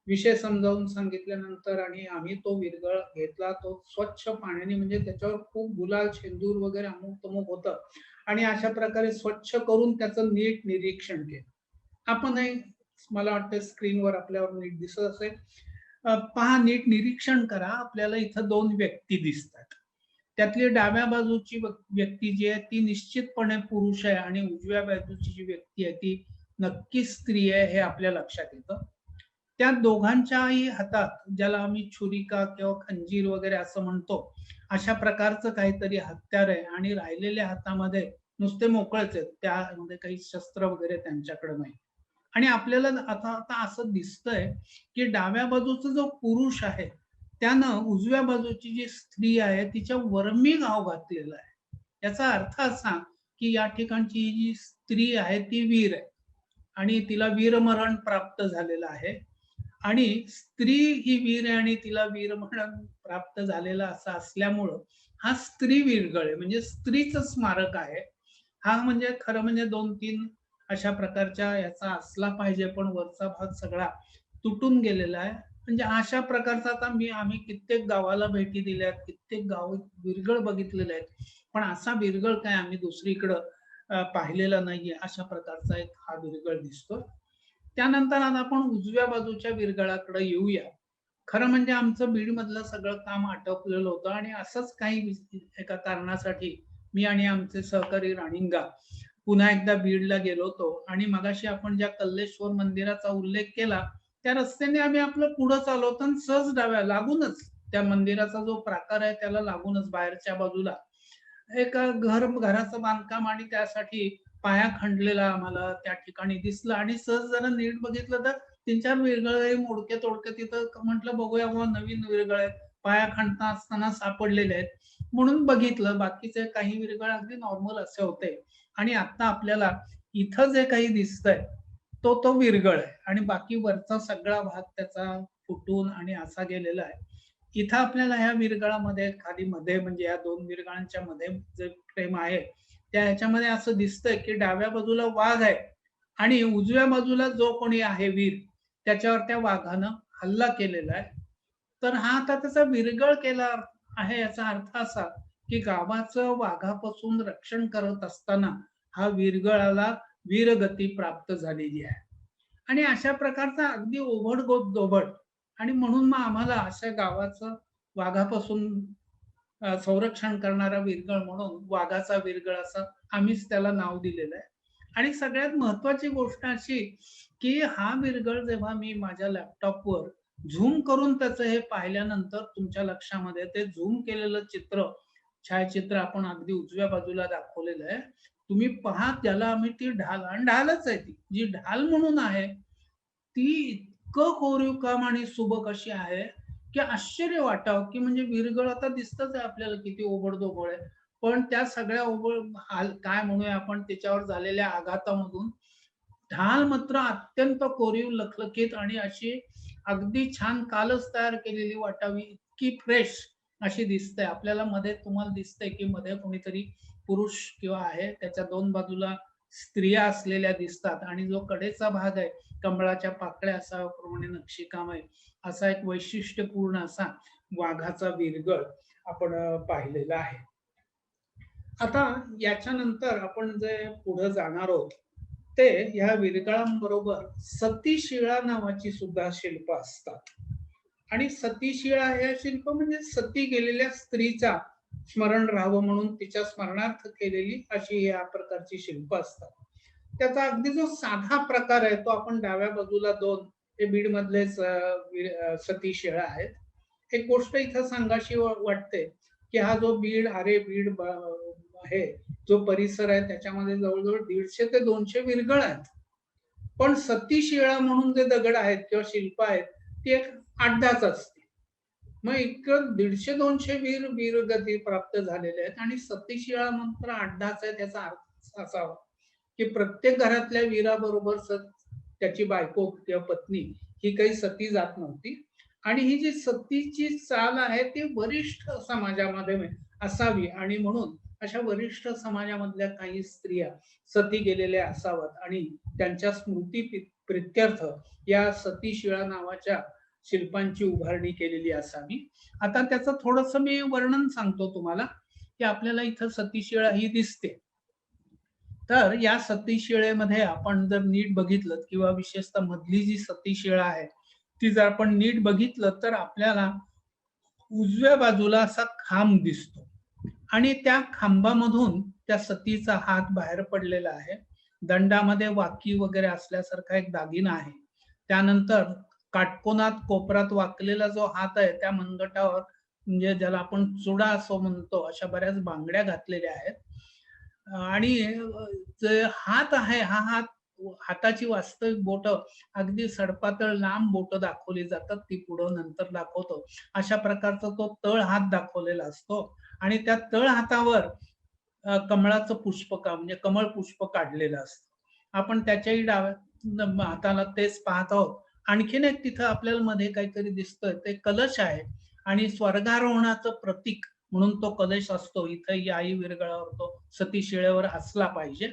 विषय समजावून सांगितल्यानंतर आणि आम्ही तो विरगळ घेतला. तो स्वच्छ पाण्याने, म्हणजे त्याच्यावर खूप गुलाल शेंदूर वगैरे अमुक तमुक होतं आणि अशा प्रकारे स्वच्छ करून त्याचं नीट निरीक्षण केलं. आपणही, मला वाटतं स्क्रीनवर आपल्यावर नीट दिसत असेल, पहा, नीट निरीक्षण करा. आपल्याला इथं 2 व्यक्ती दिसतात. त्यातली डाव्या बाजूची व्यक्ती जी आहे ती निश्चितपणे पुरुष आहे आणि उजव्या बाजूची जी व्यक्ती आहे ती नक्कीच स्त्री आहे, हे आपल्या लक्षात येतं. त्या दोघांच्याही हातात, ज्याला आम्ही छुरिका किंवा खंजीर वगैरे असं म्हणतो, अशा प्रकारचं काहीतरी हत्यार आहे आणि राहिलेल्या हातामध्ये नुसते मोकळेच आहेत. त्यामध्ये काही शस्त्र वगैरे त्यांच्याकडे नाही. आणि आपल्याला आता आता असं दिसतंय, की डाव्या बाजूचा जो पुरुष आहे, त्यानं उजव्या बाजूची जी स्त्री आहे, तिच्या वरमी घाव घातलेला आहे. याचा अर्थ असा, की या ठिकाणची ही जी स्त्री आहे, ती वीर आहे आणि तिला वीरमरण प्राप्त झालेलं आहे. आणि स्त्री ही वीर आहे आणि तिला वीरमरण प्राप्त झालेलं असं असल्यामुळं हा स्त्री वीरगळ आहे, म्हणजे स्त्रीचं स्मारक आहे. हा म्हणजे खरं म्हणजे 2-3 अशा प्रकारच्या याचा असला पाहिजे, पण वरचा भाग सगळा तुटून गेलेला आहे. म्हणजे अशा प्रकारचा आता आम्ही कित्येक गावाला भेटी दिल्यात, कित्येक गाव विरगळ बघितलेले आहेत. पण असा विरगळ काय आम्ही दुसरीकडं पाहिलेला नाहीये. अशा प्रकारचा एक हा विरगळ दिसतो. त्यानंतर आता आपण उजव्या बाजूच्या विरगळाकडे येऊया. खरं म्हणजे आमचं बीडमधलं सगळं काम आटोपलेलं होतं आणि असंच काही एका कारणासाठी मी आणि आमचे सहकारी राणिंगा पुन्हा एकदा बीडला गेलो होतो आणि मगाशी आपण ज्या कल्लेश्वर मंदिराचा उल्लेख केला, त्या रस्त्याने आम्ही आपलं पुढं चाललो होतो आणि सहज डाव्या लागूनच त्या मंदिराचा जो प्राकार आहे त्याला लागूनच बाहेरच्या बाजूला एक घराचं बांधकाम आणि त्यासाठी पाया खणलेला आम्हाला त्या ठिकाणी दिसलं आणि सहज जरा नीट बघितलं तर 3-4 विरगळे मोडके-तोडके तिथं म्हटलं बघूया बुवा नवीन विरगळ आहेत. पाया खणता असताना सापडलेले आहेत. म्हणून बघितलं. बाकीचे काही विरगळ अगदी नॉर्मल असे होते. आणि आता आपल्याला इथं जे काही दिसतंय, तो विरगळ आहे आणि बाकी वरचा सगळा भाग त्याचा फुटून आणि असा गेलेला आहे. इथं आपल्याला ह्या विरगळामध्ये खाली मध्ये म्हणजे या 2 विरगळांच्या मध्ये जे फ्रेम आहे, त्या ह्याच्यामध्ये असं दिसतंय, की डाव्या बाजूला वाघ आहे आणि उजव्या बाजूला जो कोणी आहे वीर, त्याच्यावर त्या वाघानं हल्ला केलेला आहे. तर हा आता त्याचा विरगळ केला आहे याचा अर्थ असा, की गावाचं वाघापासून रक्षण करत असताना हा विरगळाला वीरगती प्राप्त झालेली आहे. आणि अशा प्रकारचा अगदी ओबड-दोबड आणि म्हणून मग आम्हाला अशा गावाचं वाघापासून संरक्षण करणारा विरगळ म्हणून वाघाचा विरगळ असं आम्हीच त्याला नाव दिलेलं आहे. आणि सगळ्यात महत्वाची गोष्ट अशी, की हा विरगळ जेव्हा मी माझ्या लॅपटॉपवर झूम करून त्याचं हे पाहिल्यानंतर तुमच्या लक्षामध्ये ते झूम केलेलं छायाचित्र आपण अगदी उजव्या बाजूला दाखवलेलं आहे. तुम्ही पहा त्याला आम्ही ती ढाल आणि ढालच आहे ती. जी ढाल म्हणून आहे, ती इतकं कोरीव काम आणि सुबक अशी आहे, की आश्चर्य वाटावं, की म्हणजे विरगळ आता दिसतच आहे आपल्याला किती ओबड-धोबड आहे. पण त्या सगळ्या काय म्हणूया आपण त्याच्यावर झालेल्या आघातामधून ढाल मात्र अत्यंत कोरीव, लखलखीत आणि अशी अगदी छान कालच तयार केलेली वाटावी, इतकी फ्रेश अशी दिसते. आपल्याला मध्ये तुम्हाला दिसतंय, की मध्ये कोणीतरी पुरुष किंवा आहे, त्याच्या 2 बाजूला स्त्रिया असलेल्या दिसतात आणि जो कडेचा भाग आहे, कमळाच्या पाकळ्या असाव्याप्रमाणे नक्षीकाम आहे. असा एक वैशिष्ट्यपूर्ण असा वाघाचा विरगळ आपण पाहिलेला आहे. आता याच्यानंतर आपण जे पुढे जाणार आहोत, ते ह्या विरगळांबरोबर सतीशिळा नावाची सुद्धा शिल्प असतात. आणि सतीशिळा हे शिल्प म्हणजे सती गेलेल्या स्त्रीचा स्मरण राहावं म्हणून तिच्या स्मरणार्थ केलेली अशी या प्रकारची शिल्प असतात. त्याचा अगदी जो साधा प्रकार आहे तो आपण डाव्या बाजूला 2 हे बीड मधलेच सतीशिळा आहेत. एक गोष्ट इथं सांगावी वाटते, की हा जो बीड आहे, जो परिसर आहे त्याच्यामध्ये जवळ-जवळ 150 ते 200 विरगळ आहेत. पण सतीशिळा म्हणून जे दगड आहेत किंवा शिल्प आहेत, ती एक 8-10च असते. मग इतकं 150-200 वीरगती प्राप्त झालेले आहेत आणि सतीशिळा मात्र 8-10च आहे. त्याचा अर्थ असावा, की प्रत्येक घरातल्या वीराबरोबर त्याची बायको किंवा पत्नी ही काही सती जात नव्हती. आणि ही जी सतीची चाल आहे ती वरिष्ठ समाजामध्ये असावी आणि म्हणून अशा वरिष्ठ समाजामधल्या काही स्त्रिया सती गेलेल्या असाव्यात आणि त्यांच्या स्मृती प्रित्यर्थ या सतीशिळा नावाच्या शिल्पांची उभारणी केलेली असावी. आता त्याचं थोडंसं मी वर्णन सांगतो तुम्हाला, की आपल्याला इथं सतीशिळा ही दिसते. तर या सतीशिळेमध्ये आपण जर नीट बघितलं किंवा विशेषतः मधली जी सतीशिळा आहे, ती जर आपण नीट बघितलं तर आपल्याला उजव्या बाजूला असा खांब दिसतो आणि त्या खांबामधून त्या सतीचा हात बाहेर पडलेला आहे. दंडामध्ये वाकी वगैरे असल्यासारखा एक दागिना आहे. त्यानंतर काटकोनात कोपरात वाकलेला जो हात आहे त्या मनगटावर म्हणजे ज्याला आपण चुडा असं म्हणतो अशा बऱ्याच बांगड्या घातलेल्या आहेत. आणि जे हात आहे हा हाताची वास्तविक बोट अगदी सडपातळ लांब बोट दाखवली जातात, ती पुढं नंतर दाखवतो. अशा प्रकारचा तो तळ हात दाखवलेला असतो आणि त्या तळ हातावर कमळाचं पुष्प म्हणजे कमळ पुष्प काढलेलं असतं. आपण त्याच्याही डाव्या हाताला तेच पाहत आहोत. आणखीन एक तिथं आपल्याला मध्ये काहीतरी दिसतंय, ते कलश आहे आणि स्वर्गारोहणाचं प्रतीक म्हणून तो कलश असतो. इथं आई विरगळावर तो सती शिळेवर असला पाहिजे.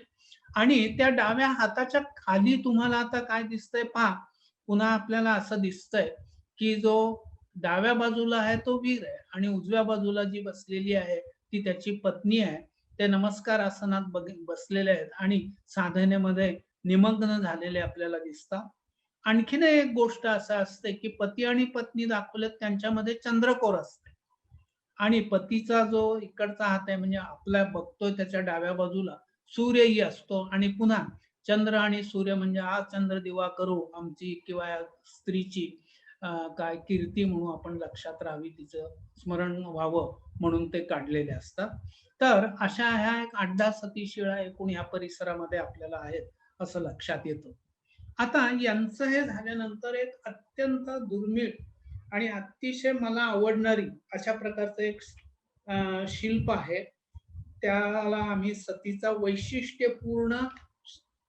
आणि त्या डाव्या हाताच्या खाली तुम्हाला आता काय दिसतंय पहा. पुन्हा आपल्याला असं दिसतंय, की जो डाव्या बाजूला आहे तो वीर आहे आणि उजव्या बाजूला जी बसलेली आहे ती त्याची पत्नी आहे. ते नमस्कार आसनात बसलेले आहेत आणि साधनेमध्ये निमग्न झालेले आपल्याला दिसतात. आणखीन एक गोष्ट असं असते, की पती आणि पत्नी दाखवलेत त्यांच्यामध्ये चंद्रकोर असते आणि पतीचा जो इकडचा हात आहे म्हणजे आपला बघतोय त्याच्या डाव्या बाजूला सूर्यही असतो आणि पुन्हा चंद्र आणि सूर्य म्हणजे हा चंद्र दिवा करू आमची किंवा या स्त्रीची काय कीर्ती म्हणून आपण लक्षात राहावी, तिचं स्मरण व्हावं म्हणून ते काढलेले असतात. तर अशा ह्या एक 8-10 सतीशिळा एकूण ह्या परिसरामध्ये आपल्याला आहेत असं लक्षात येतं. आता यांचं हे झाल्यानंतर एक अत्यंत दुर्मिळ आणि अतिशय मला आवडणारी अशा प्रकारचं एक शिल्प आहे. त्याला आम्ही सतीचा वैशिष्ट्यपूर्ण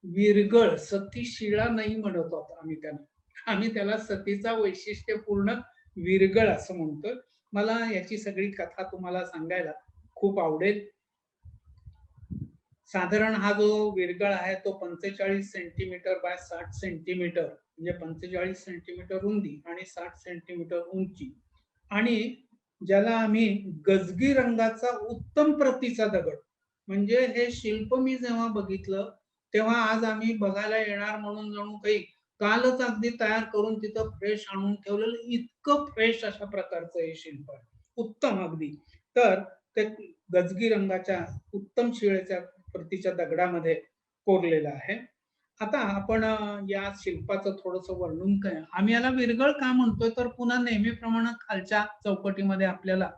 विरगळ, सतीशिळा नाही म्हणत आहोत आम्ही त्याला. आम्ही त्याला सतीचा वैशिष्ट्यपूर्ण विरगळ असं म्हणतोय. मला याची सगळी कथा तुम्हाला सांगायला खूप आवडेल. साधारण हा जो विरगळ आहे तो 45 सेंटीमीटर बाय 60 सेंटीमीटर म्हणजे 45 सेंटीमीटर रुंदी आणि 60 सेंटीमीटर उंची आणि ज्याला आम्ही गजगी रंगाचा उत्तम प्रतीचा दगड म्हणजे हे शिल्प मी जेव्हा बघितलं तेव्हा आज आम्ही बघायला येणार म्हणून जणू काही कालच अगदी तयार करून तिथं फ्रेश आणून ठेवलेलं, इतकं फ्रेश अशा प्रकारचं हे शिल्प आहे, उत्तम अगदी. तर ते गजगी रंगाच्या उत्तम शिळेच्या प्रतीच्या दगडामध्ये कोरलेलं आहे. आता आपण या शिल्पाचं थोडंसं वर्णन काय आम्ही याला विरगळ का म्हणतोय तर पुन्हा नेहमीप्रमाणे खालच्या चौकटीमध्ये आपल्याला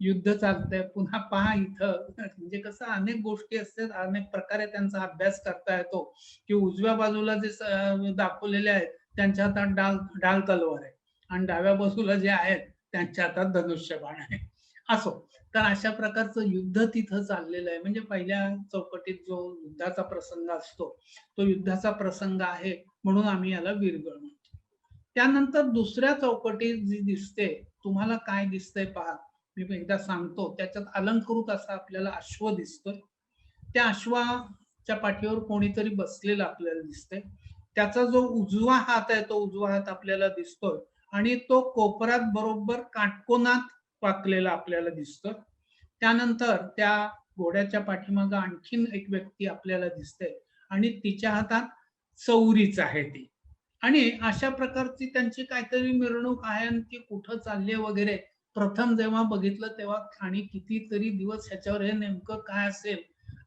युद्ध चालतंय. पुन्हा पहा इथं म्हणजे कसं अनेक गोष्टी असतात, अनेक प्रकारे त्यांचा अभ्यास करता येतो, की उजव्या बाजूला जे दाखवलेले आहेत त्यांच्या हातात ढाल तलवार आहे आणि डाव्या बाजूला जे आहेत त्यांच्या हातात धनुष्यबाण आहे. असो, तर अशा प्रकारचं युद्ध तिथं चाललेलं आहे. म्हणजे पहिल्या चौकटीत जो युद्धाचा प्रसंग असतो तो युद्धाचा प्रसंग आहे म्हणून आम्ही याला विरगळ म्हणतो. त्यानंतर दुसऱ्या चौकटीत जी दिसते, तुम्हाला काय दिसतंय पहा. मी एकदा सांगतो. त्याच्यात अलंकृत असा आपल्याला अश्व दिसतोय. त्या अश्वाच्या पाठीवर कोणीतरी बसलेलं आपल्याला दिसतंय. त्याचा जो उजवा हात आहे तो उजवा हात आपल्याला दिसतोय आणि तो कोपरात बरोबर काटकोनात वाकलेला आपल्याला दिसतोय. त्यानंतर त्या घोड्याच्या पाठीमागे आणखीन एक व्यक्ती आपल्याला दिसते आणि तिच्या हातात चौरीच आहे ती आणि अशा प्रकारची त्यांची काहीतरी मिरवणूक आहे आणि ती कुठं चालली वगैरे. प्रथम जेव्हा बघितलं तेव्हा आणि कितीतरी दिवस ह्याच्यावर हे नेमकं काय असेल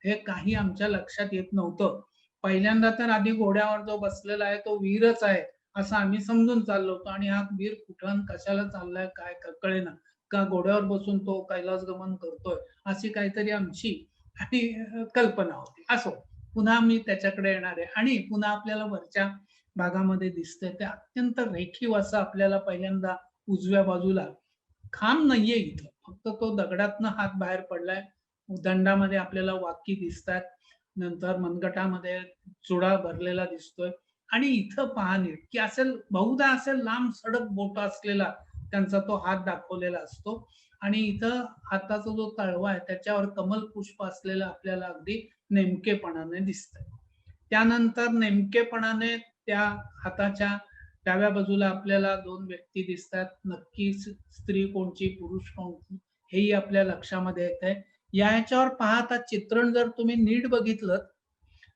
हे काही आमच्या लक्षात येत नव्हतं. पहिल्यांदा तर आधी घोड्यावर जो बसलेला आहे तो वीरच आहे असं आम्ही समजून चाललो होतो आणि हा वीर कुठं कशाला चाललाय काय कळेना, का घोड्यावर बसून तो कैलास गमन करतोय अशी काहीतरी आमची आणि कल्पना होती. असो, पुन्हा मी त्याच्याकडे येणार आहे आणि पुन्हा आपल्याला वरच्या भागामध्ये दिसतंय ते अत्यंत रेखीव असं आपल्याला पहिल्यांदा उजव्या बाजूला खांब नाहीये इथं, फक्त तो दगडातनं हात बाहेर पडलाय. दंडामध्ये आपल्याला वाकी दिसतात, नंतर मनगटामध्ये चुडा भरलेला दिसतोय आणि इथं पहा नीट की असेल बहुधा असेल लांब सडक बोट असलेला त्यांचा तो हात दाखवलेला असतो आणि इथं हाताचा जो तळवा आहे त्याच्यावर कमल पुष्प असलेलं आपल्याला अगदी नेमकेपणाने दिसतंय. त्यानंतर नेमकेपणाने त्या हाताच्या डाव्या बाजूला आपल्याला दोन व्यक्ती दिसतात. नक्की स्त्री कोणची पुरुष कोणची हेही आपल्या लक्षामध्ये येत आहे. याच्यावर पाहता चित्रण जर तुम्ही नीट बघितलं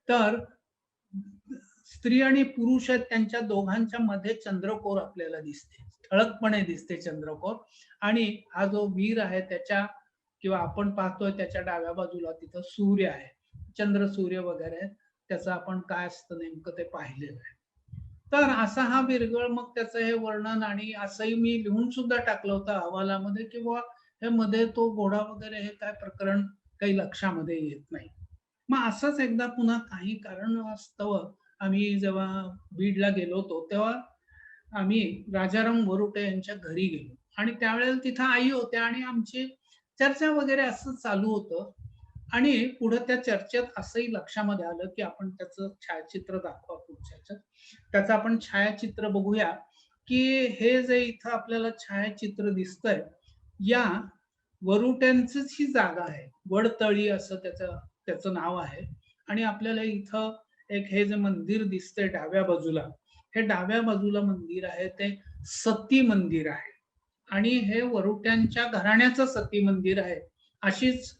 तर स्त्री आणि पुरुष आहेत त्यांच्या दोघांच्या मध्ये चंद्रकोर आपल्याला दिसते, ठळकपणे दिसते चंद्रकोर. आणि हा जो वीर आहे त्याच्या किंवा आपण पाहतोय त्याच्या डाव्या बाजूला तिथं सूर्य आहे, चंद्र सूर्य वगैरे, त्याचं आपण काय असतं नेमकं ते पाहिलेलं आहे. तर असा हा विरगळ, मग त्याचं हे वर्णन, आणि असंही मी लिहून सुद्धा टाकलं होतं अहवालामध्ये की बुवा हे मध्ये तो घोडा वगैरे हे काय प्रकरण काही लक्षामध्ये येत नाही. मग असंच एकदा पुन्हा काही कारणास्तव आम्ही जेव्हा बीडला गेलो होतो, तेव्हा आम्ही राजाराम वरुटे यांच्या घरी गेलो आणि त्यावेळेला तिथं आई होत्या आणि आमची चर्चा वगैरे असं चालू होतं. आणि पुढे त्या चर्चेत असंही लक्षामध्ये आलं की आपण त्याचं छायाचित्र दाखवा पुढच्या ह्याच्यात. त्याचं आपण छायाचित्र बघूया की हे जे इथं आपल्याला छायाचित्र दिसतंय, या वरुट्यांचीच ही जागा आहे. वडतळी असं त्याचं त्याचं नाव आहे. आणि आपल्याला इथं एक हे जे मंदिर दिसतंय डाव्या बाजूला, हे डाव्या बाजूला मंदिर आहे ते सती मंदिर आहे. आणि हे वरुट्यांच्या घराण्याचं सती मंदिर आहे. अशीच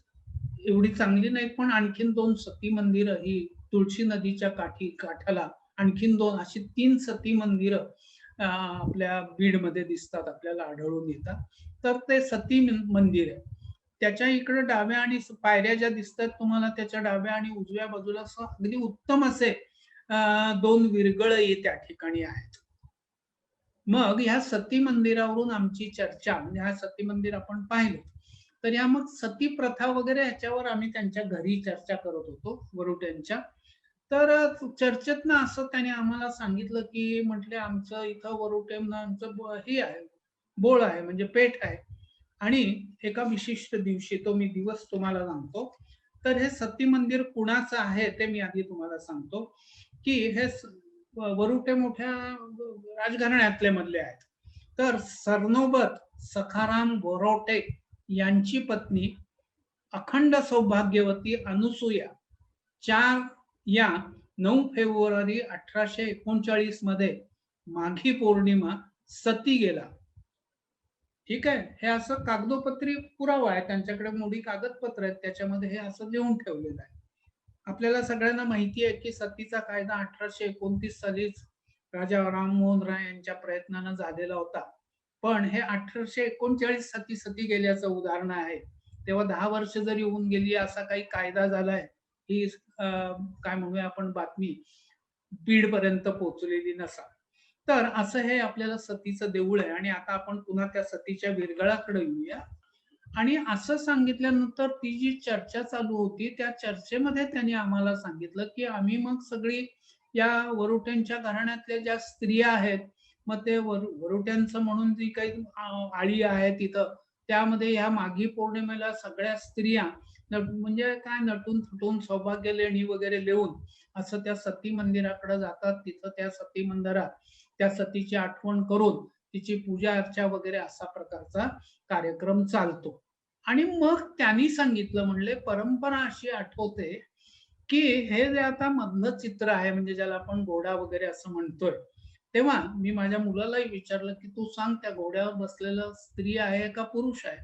एवढी चांगली नाहीत पण आणखीन 2 सती मंदिरं ही तुळशी नदीच्या काठाला आणखीन 2 अशी 3 सती मंदिरं आपल्या बीडमध्ये दिसतात, आपल्याला आढळून येतात. तर ते सती मंदिर आहे. त्याच्या इकडे डाव्या आणि पायऱ्या ज्या दिसतात तुम्हाला, त्याच्या डाव्या आणि उजव्या बाजूला असं अगदी उत्तम असे 2 विरगळही त्या ठिकाणी आहेत. मग ह्या सती मंदिरावरून आमची चर्चा, म्हणजे हा सती मंदिर आपण पाहिलं, तर या मग सती प्रथा वगैरे ह्याच्यावर आम्ही त्यांच्या घरी चर्चा करत होतो वरुट्यांच्या. तर चर्चेतनं असं त्याने आम्हाला सांगितलं की म्हटले आमचं इथं वरुटे म्हणून आमचं हे आहे, बोळ आहे म्हणजे पेठ आहे. आणि एका विशिष्ट दिवशी, तो मी दिवस तुम्हाला सांगतो. तर हे सती मंदिर कुणाचं आहे ते मी आधी तुम्हाला सांगतो की हे वरुटे मोठ्या राजघराण्यातले मधले आहेत. तर सरनोबत सखाराम वरोटे यांची पत्नी अखंड सौभाग्यवती अनुसूया 4 या 9 फेब्रुवारी 1839 मध्ये माघी पौर्णिमा सती गेला. ठीक आहे. हे असं कागदोपत्री पुरावा आहे, त्यांच्याकडे मोठी कागदपत्र आहेत, त्याच्यामध्ये हे असं लिहून ठेवलेलं आहे. आपल्याला सगळ्यांना माहिती आहे की सतीचा कायदा 1829 सालीच राजा राममोहन राय यांच्या प्रयत्नानं झालेला होता. पण हे 1839 सती सती गेल्याचं उदाहरण आहे. तेव्हा 10 वर्ष जरी होऊन गेली, असा काही कायदा झालाय ही काय म्हणूया आपण बातमी बीड पर्यंत पोहोचलेली नसा. तर असं हे आपल्याला सतीचं देऊळ आहे. आणि आता आपण पुन्हा त्या सतीच्या विरगळाकडे येऊया. आणि असं सांगितल्यानंतर ती जी चर्चा चालू होती, त्या चर्चेमध्ये त्यांनी आम्हाला सांगितलं की आम्ही मग सगळी या वरुट्यांच्या घराण्यातल्या ज्या स्त्रिया आहेत, मग ते वरुट्यांचं म्हणून जी काही आळी आहे तिथं, त्यामध्ये ह्या माघी पौर्णिमेला सगळ्या स्त्रिया म्हणजे काय नटून थुटून सौभाग्य लेणी वगैरे लिहून असं त्या सती मंदिराकडे जातात. तिथं त्या सती मंदिरात त्या सतीची आठवण करून तिची पूजा अर्चा वगैरे असा प्रकारचा कार्यक्रम चालतो. आणि मग त्यांनी सांगितलं, म्हणले परंपरा अशी आठवते की हे जे आता मधलं चित्र आहे, म्हणजे ज्याला आपण घोडा वगैरे असं म्हणतोय, तेव्हा मी माझ्या मुलालाही विचारलं की तू सांग त्या घोड्यावर बसलेलं स्त्री आहे का पुरुष आहे.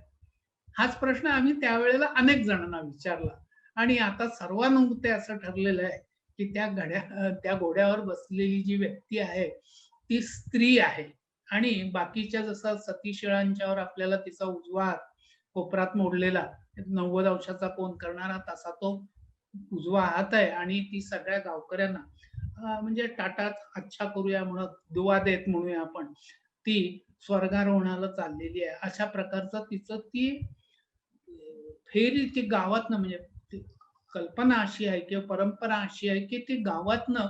हाच प्रश्न आम्ही त्यावेळेला अनेक जणांना विचारला. आणि आता सर्वानुमते असं ठरलेलं आहे की त्या घोड्यावर बसलेली जी व्यक्ती आहे ती स्त्री आहे. आणि बाकीच्या जसं सतीशिळांच्यावर आपल्याला तिचा उजवा हात कोपरात मोडलेला 90 अंशाचा कोन करणारा तसा तो उजवा हात आहे. आणि ती सगळ्या गावकऱ्यांना म्हणजे टाटात अच्छा करूया म्हणत, दुवा देत म्हणूया आपण, ती स्वर्गारोहणाला चाललेली आहे. अशा प्रकारचं तिचं ती फेरी ती गावातनं, म्हणजे कल्पना अशी आहे किंवा परंपरा अशी आहे की ती गावातनं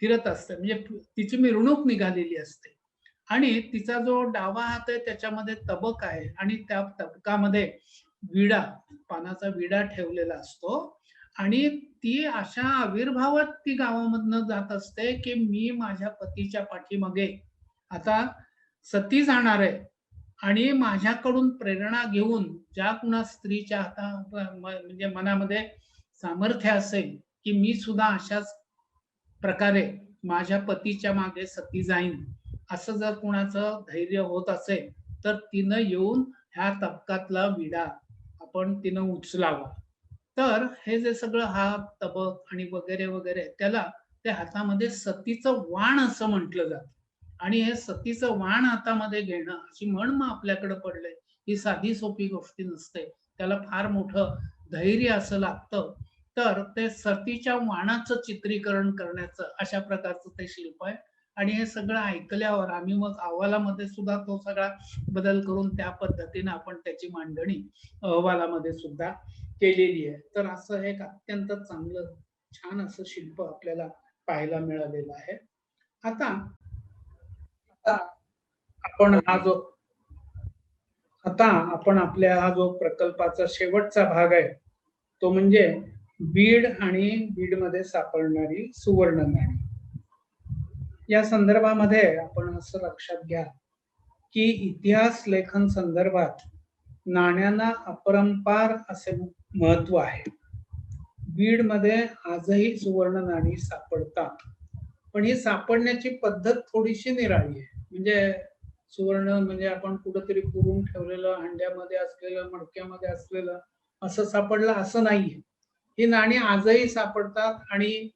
फिरत असते, म्हणजे तिची मिरवणूक निघालेली असते. आणि तिचा जो डावा हात आहे त्याच्यामध्ये तबक आहे आणि त्या तबकामध्ये विडा, पानाचा विडा ठेवलेला असतो. आणि ती अशा आविर्भावात ती गावामधनं जात असते की मी माझ्या पतीच्या पाठीमागे आता सती जाणार आहे. आणि माझ्याकडून प्रेरणा घेऊन ज्या कुणा स्त्रीच्या म्हणजे मनामध्ये सामर्थ्य असेल की मी सुद्धा अशाच प्रकारे माझ्या पतीच्या मागे सती जाईन, असं जर कुणाचं धैर्य होत असेल तर तिनं येऊन ह्या तबकातला विडा आपण तिनं उचलावा. तर हे जे सगळं हा तबक आणि वगैरे वगैरे त्याला ते हातामध्ये सतीचं वाण असं म्हटलं जातं. आणि हे सतीचं वाण हातामध्ये घेणं अशी म्हण मग आपल्याकडे पडलंय, ही साधी सोपी गोष्ट नसते. त्याला फार मोठं धैर्य असं लागतं. तर ते सतीच्या वाणाचं चित्रीकरण करण्याचं अशा प्रकारचं ते शिल्प आहे. आणि हे सगळं ऐकल्यावर आम्ही मग अहवालामध्ये सुद्धा तो सगळा बदल करून त्या पद्धतीने आपण त्याची मांडणी अहवालामध्ये सुद्धा केलेली आहे. तर असं एक अत्यंत चांगलं छान असं शिल्प आपल्याला पाहायला मिळालेलं आहे. आता आपण हा जो आता आपण आपल्या हा जो प्रकल्पाचा शेवटचा भाग आहे तो म्हणजे बीड आणि बीडमध्ये सापडणारी सुवर्ण नाणी. या संदर्भामध्ये आपण असं लक्षात घ्या की इतिहास लेखन संदर्भात नाण्यांना अपरंपार असे महत्व आहे. बीडमध्ये आजही सुवर्ण नाणी सापडतात, पण ही सापडण्याची पद्धत थोडीशी निराळी आहे. म्हणजे सुवर्ण म्हणजे आपण कुठेतरी पुरून ठेवलेलं, हंड्यामध्ये असलेलं, मडक्यामध्ये असलेलं असं सापडलं असं नाहीये. ही नाणी आजही सापडतात आणि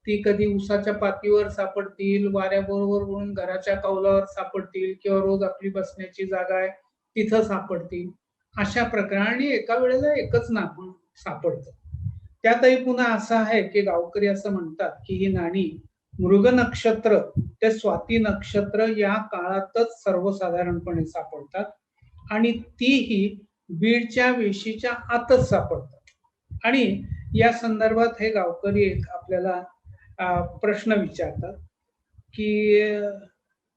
ती कधी उसाच्या पातीवर सापडतील, वाऱ्याबरोबर उडून घराच्या कौलावर सापडतील किंवा रोज आपली बसण्याची जागा आहे तिथं सापडतील. अशा प्रकारे एका वेळेला एकच नाणं सापडतं. त्यातही पुन्हा असं आहे की गावकरी असं म्हणतात की ही नाणी मृग नक्षत्र ते स्वाती नक्षत्र या काळातच सर्वसाधारणपणे सापडतात आणि तीही बीडच्या वेशीच्या आतच सापडतात. आणि या संदर्भात हे गावकरी एक आपल्याला प्रश्न विचारतात की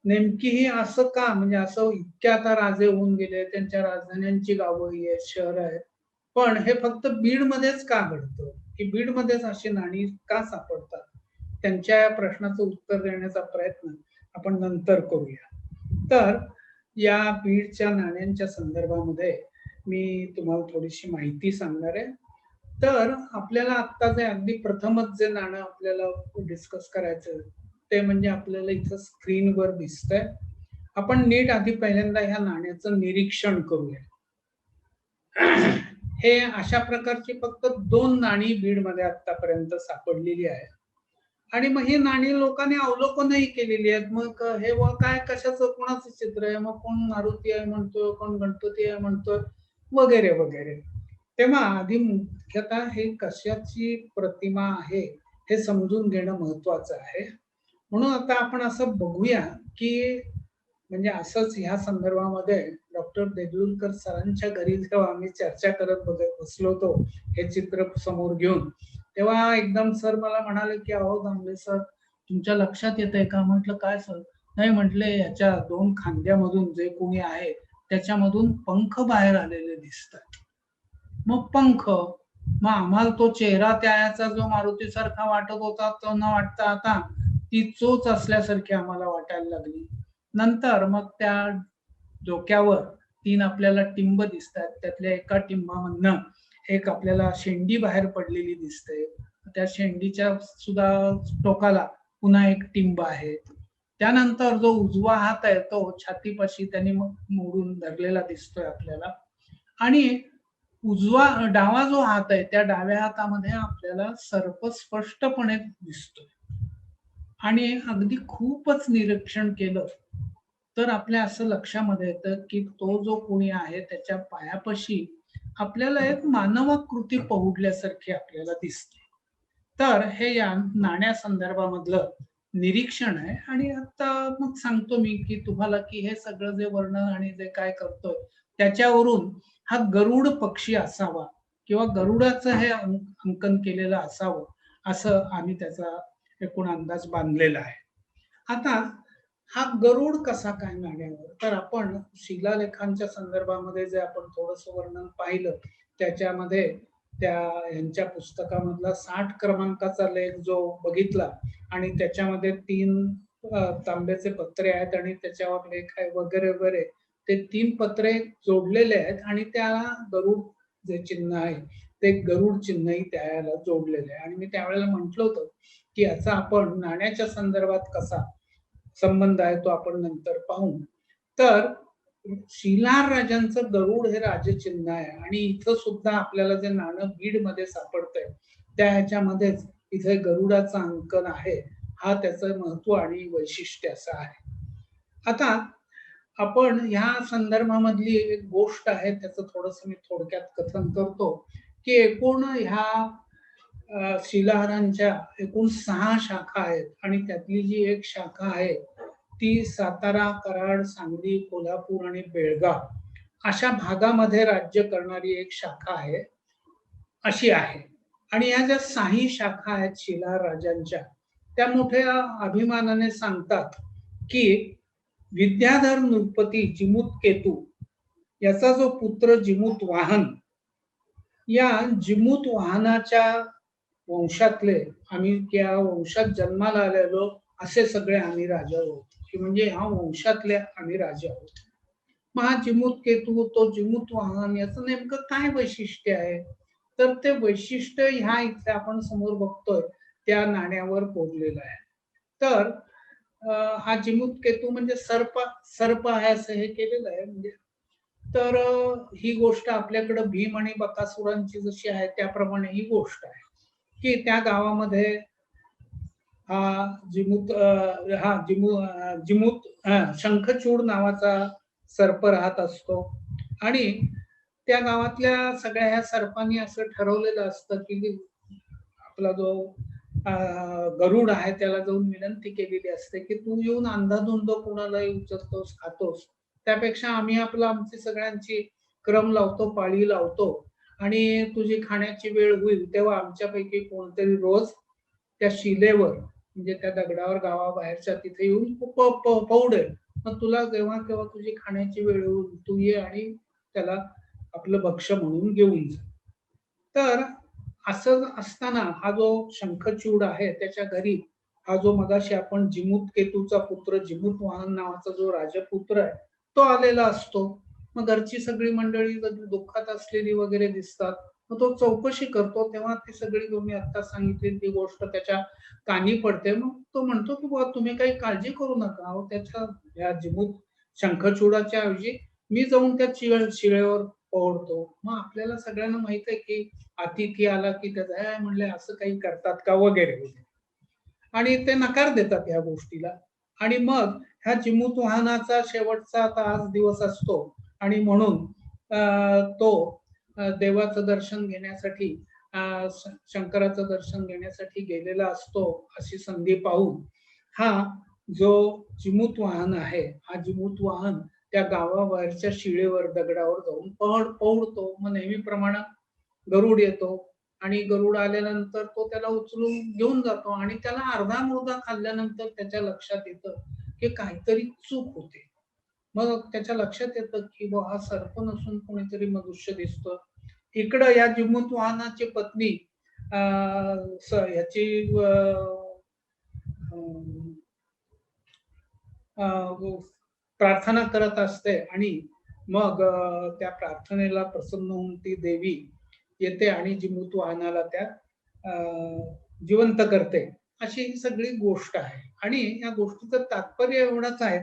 नेमकी ही असं का, म्हणजे असं इतक्या आता राजे होऊन गेले, त्यांच्या राजधान्यांची गावं ही आहेत, शहर आहेत, पण हे फक्त बीडमध्येच का घडतं, की बीडमध्येच अशी नाणी का सापडतात? त्यांच्या या प्रश्नाचं उत्तर देण्याचा प्रयत्न आपण नंतर करूया. तर या बीडच्या नाण्यांच्या संदर्भामध्ये मी तुम्हाला थोडीशी माहिती सांगणार आहे. तर आपल्याला आता जे अगदी प्रथमच जे नाणं आपल्याला डिस्कस करायचं ते म्हणजे आपल्याला इथं स्क्रीनवर दिसतंय. आपण नीट आधी पहिल्यांदा ह्या नाण्याचं निरीक्षण करूया. हे अशा प्रकारची फक्त 2 नाणी बीडमध्ये आतापर्यंत सापडलेली आहेत. आणि मग ही नाणी लोकांनी अवलोकनही केलेली आहेत. मग हे काय कशाचं कोणाचं चित्र आहे, मग कोण मारुती आहे म्हणतोय, कोण गणपती आहे म्हणतोय, वगैरे वगैरे. तेव्हा आधी मुख्यतः हे कशाची प्रतिमा आहे हे समजून घेणं महत्वाचं आहे. म्हणून आता आपण असं बघूया की म्हणजे असंच ह्या संदर्भामध्ये डॉक्टर देगलूरकर सरांच्या घरी जेव्हा आम्ही चर्चा करत बसलो होतो हे चित्र समोर घेऊन, तेव्हा एकदम सर मला म्हणाले की अहो दामले सर, तुमच्या लक्षात येतंय का? म्हटलं काय सर? नाही म्हटले, याच्या 2 खांद्यामधून जे कोणी आहे त्याच्यामधून पंख बाहेर आलेले दिसतात. मग पंख, मग आम्हाला तो चेहरा त्याचा जो मारुती सारखा वाटत होता तो न वाटता आता ती चोच असल्यासारखी आम्हाला वाटायला लागली. नंतर मग त्या डोक्यावर 3 आपल्याला टिंब दिसतात. त्यातल्या एका टिंबामधनं एक आपल्याला शेंडी बाहेर पडलेली दिसते. त्या शेंडीच्या सुद्धा टोकाला पुन्हा एक टिंब आहे. त्यानंतर जो उजवा हात आहे तो छातीपाशी त्यांनी मोडून धरलेला दिसतोय आपल्याला. आणि डावा जो हात आहे त्या डाव्या हातामध्ये आपल्याला सर्प स्पष्टपणे दिसतोय. आणि अगदी खूपच निरीक्षण केलं तर आपल्या असं लक्षामध्ये येतं की तो जो कोणी आहे त्याच्या पायापाशी आपल्याला एक मानवाकृती पहुडल्यासारखी आपल्याला दिसते. तर हे या नाण्या संदर्भामधलं निरीक्षण आहे. आणि आता मग सांगतो मी की तुम्हाला की हे सगळं जे वर्णन आणि जे काय करतोय त्याच्यावरून हा गरुड पक्षी असावा किंवा गरुडाचं हे अंकन केलेलं असावं असं आम्ही त्याचा एकूण अंदाज बांधलेला आहे. आता हा गरुड कसा काय नाण्यावर, तर आपण शिलालेखांच्या संदर्भामध्ये जे आपण थोडंसं वर्णन पाहिलं त्याच्यामध्ये त्या यांच्या पुस्तकामधला 60 क्रमांकाचा लेख जो बघितला आणि त्याच्यामध्ये 3 तांब्याचे पत्रे आहेत आणि त्याच्यावर लेख आहे वगैरे वगैरे, ते 3 पत्रे जोडलेले आहेत आणि त्याला गरुड जे चिन्ह आहे ते गरुड चिन्हही त्याला जोडलेले आहे. आणि मी त्यावेळेला म्हटलं होतं की याचा आपण नाण्याच्या संदर्भात कसा संबंध आहे तो आपण नंतर पाहू. तर शिलार राजांचं गरुड हे राजचिन्ह आहे आणि इथं सुद्धा आपल्याला जे नाणं बीड मध्ये सापडतंय त्या ह्याच्यामध्येच इथे गरुडाचं अंकन आहे. हा त्याचं महत्व आणि वैशिष्ट्य असं आहे. आता आपण ह्या संदर्भामधली एक गोष्ट आहे, त्याचं थोडंसं मी थोडक्यात कथन करतो, की एकूण ह्या शिलाहारांच्या एकूण 6 शाखा आहेत आणि त्यातली जी एक शाखा आहे ती सातारा, कराड, सांगली, कोल्हापूर आणि बेळगाव अशा भागामध्ये राज्य करणारी एक शाखा आहे, अशी आहे. आणि या ज्या 6 शाखा आहेत शिलाहार राजांच्या, त्या मोठ्या अभिमानाने सांगतात, की विद्याधर नृपती जिमूतकेतू याचा जो पुत्र जिमूत वाहन, या जिमूत वाहनाच्या वंशातले आम्ही, त्या वंशात जन्माला आलेलो असे सगळे आम्ही राजा आहोत, की म्हणजे ह्या वंशातले आम्ही राजा आहोत. मग हा जिमूत केतू, तो जिमूत वाहन, याचं नेमकं काय वैशिष्ट्य आहे? तर ते वैशिष्ट्य ह्या इथे आपण समोर बघतोय त्या नाण्यावर कोरलेलं आहे. तर हा जिमूत केतू म्हणजे सर्प, सर्प आहे असं हे केलेलं आहे. म्हणजे तर ही गोष्ट आपल्याकडे भीम आणि बकासुरांची जशी आहे त्याप्रमाणे ही गोष्ट आहे, की त्या गावामध्ये हा जिमूत शंखचूड नावाचा सर्प राहत असतो. आणि त्या गावातल्या सगळ्या ह्या सर्पांनी असं ठरवलेलं असतं, की आपला जो गरुड आहे त्याला जाऊन विनंती केलेली असते, की तू येऊन अंधाधुंद कुणालाही उचलतोस, खातोस, त्यापेक्षा आम्ही आमची सगळ्यांची क्रम लावतो, पाळी लावतो, आणि तुझी खाण्याची वेळ होईल तेव्हा आमच्यापैकी कोणतरी रोज त्या शिलेवर, म्हणजे त्या दगडावर गावाबाहेरच्या तिथे येऊन पौडेल. मग तुला जेव्हा केव्हा तुझी खाण्याची वेळ होईल तू ये आणि त्याला आपलं भक्ष्य म्हणून घेऊन जा. तर असं असताना हा जो शंखचूड आहे त्याच्या घरी हा जो मगाशी आपण जिमूत केतूचा पुत्र जिमूत वाहन नावाचा जो राजपुत्र आहे तो आलेला असतो. मग घरची सगळी मंडळी दुःखात असलेली वगैरे दिसतात. मग तो चौकशी करतो, तेव्हा ती सगळी तुम्ही आता सांगितली ती गोष्ट त्याच्या कानी पडते. मग तो म्हणतो की बुवा तुम्ही काही काळजी करू नका, अहो त्याच्या या जिमूत शंखचूडाच्या ऐवजी मी जाऊन त्या शिळेवर ओढतो. मग आपल्याला सगळ्यांना माहित आहे की अतिथी आला की त्याचा म्हणले असं काही करतात का वगैरे, आणि ते नकार देतात ह्या गोष्टीला. आणि मग ह्या जिमूत वाहनाचा शेवटचा आता आज दिवस असतो आणि म्हणून तो देवाचं दर्शन घेण्यासाठी, शंकराचं दर्शन घेण्यासाठी गेलेला असतो. अशी संधी पाहून हा जो जिमूत वाहन आहे, हा जिमूत वाहन त्या गावाबाहेरच्या शिळेवर दगडावर जाऊन पौडतो. मग नेहमीप्रमाणे गरुड येतो आणि गरुड आल्यानंतर तो त्याला उचलून घेऊन जातो आणि त्याला अर्धा मुर्दा खाल्ल्यानंतर त्याच्या लक्षात येतं की काहीतरी चूक होते. मग त्याच्या लक्षात येतं की हा सर्प नसून कोणीतरी मनुष्य दिसतो. इकडं या जिमूत वाहनाची पत्नी ह्याची प्रार्थना करत असते आणि मग त्या प्रार्थनेला प्रसन्न होऊन ती देवी येते आणि जिमूत वाहनाला त्या जिवंत करते. अशी ही सगळी गोष्ट आहे. आणि या गोष्टीचं तात्पर्य एवढंच आहे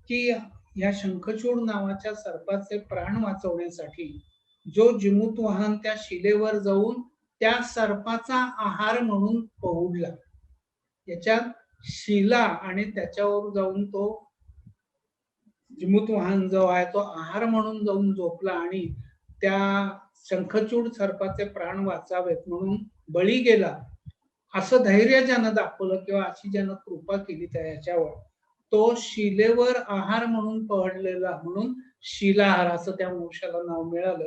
की या शंखचूड नावाच्या सर्पाचे प्राण वाचवण्यासाठी जो जिमूत वाहन त्या शिलेवर जाऊन त्या सर्पाचा आहार म्हणून पहुडला, याच्यात शिला आणि त्याच्यावर जाऊन तो जिमूत वाहन जो आहे तो आहार म्हणून जाऊन झोपला आणि त्या शंखचूड सर्पाचे प्राण वाचावेत म्हणून बळी गेला, असं धैर्य ज्यानं दाखवलं किंवा अशी ज्यानं कृपा केली त्या याच्यावर, तो शिलेवर आहार म्हणून पडलेला म्हणून शिलाहार असं त्या वंशाला नाव मिळालं.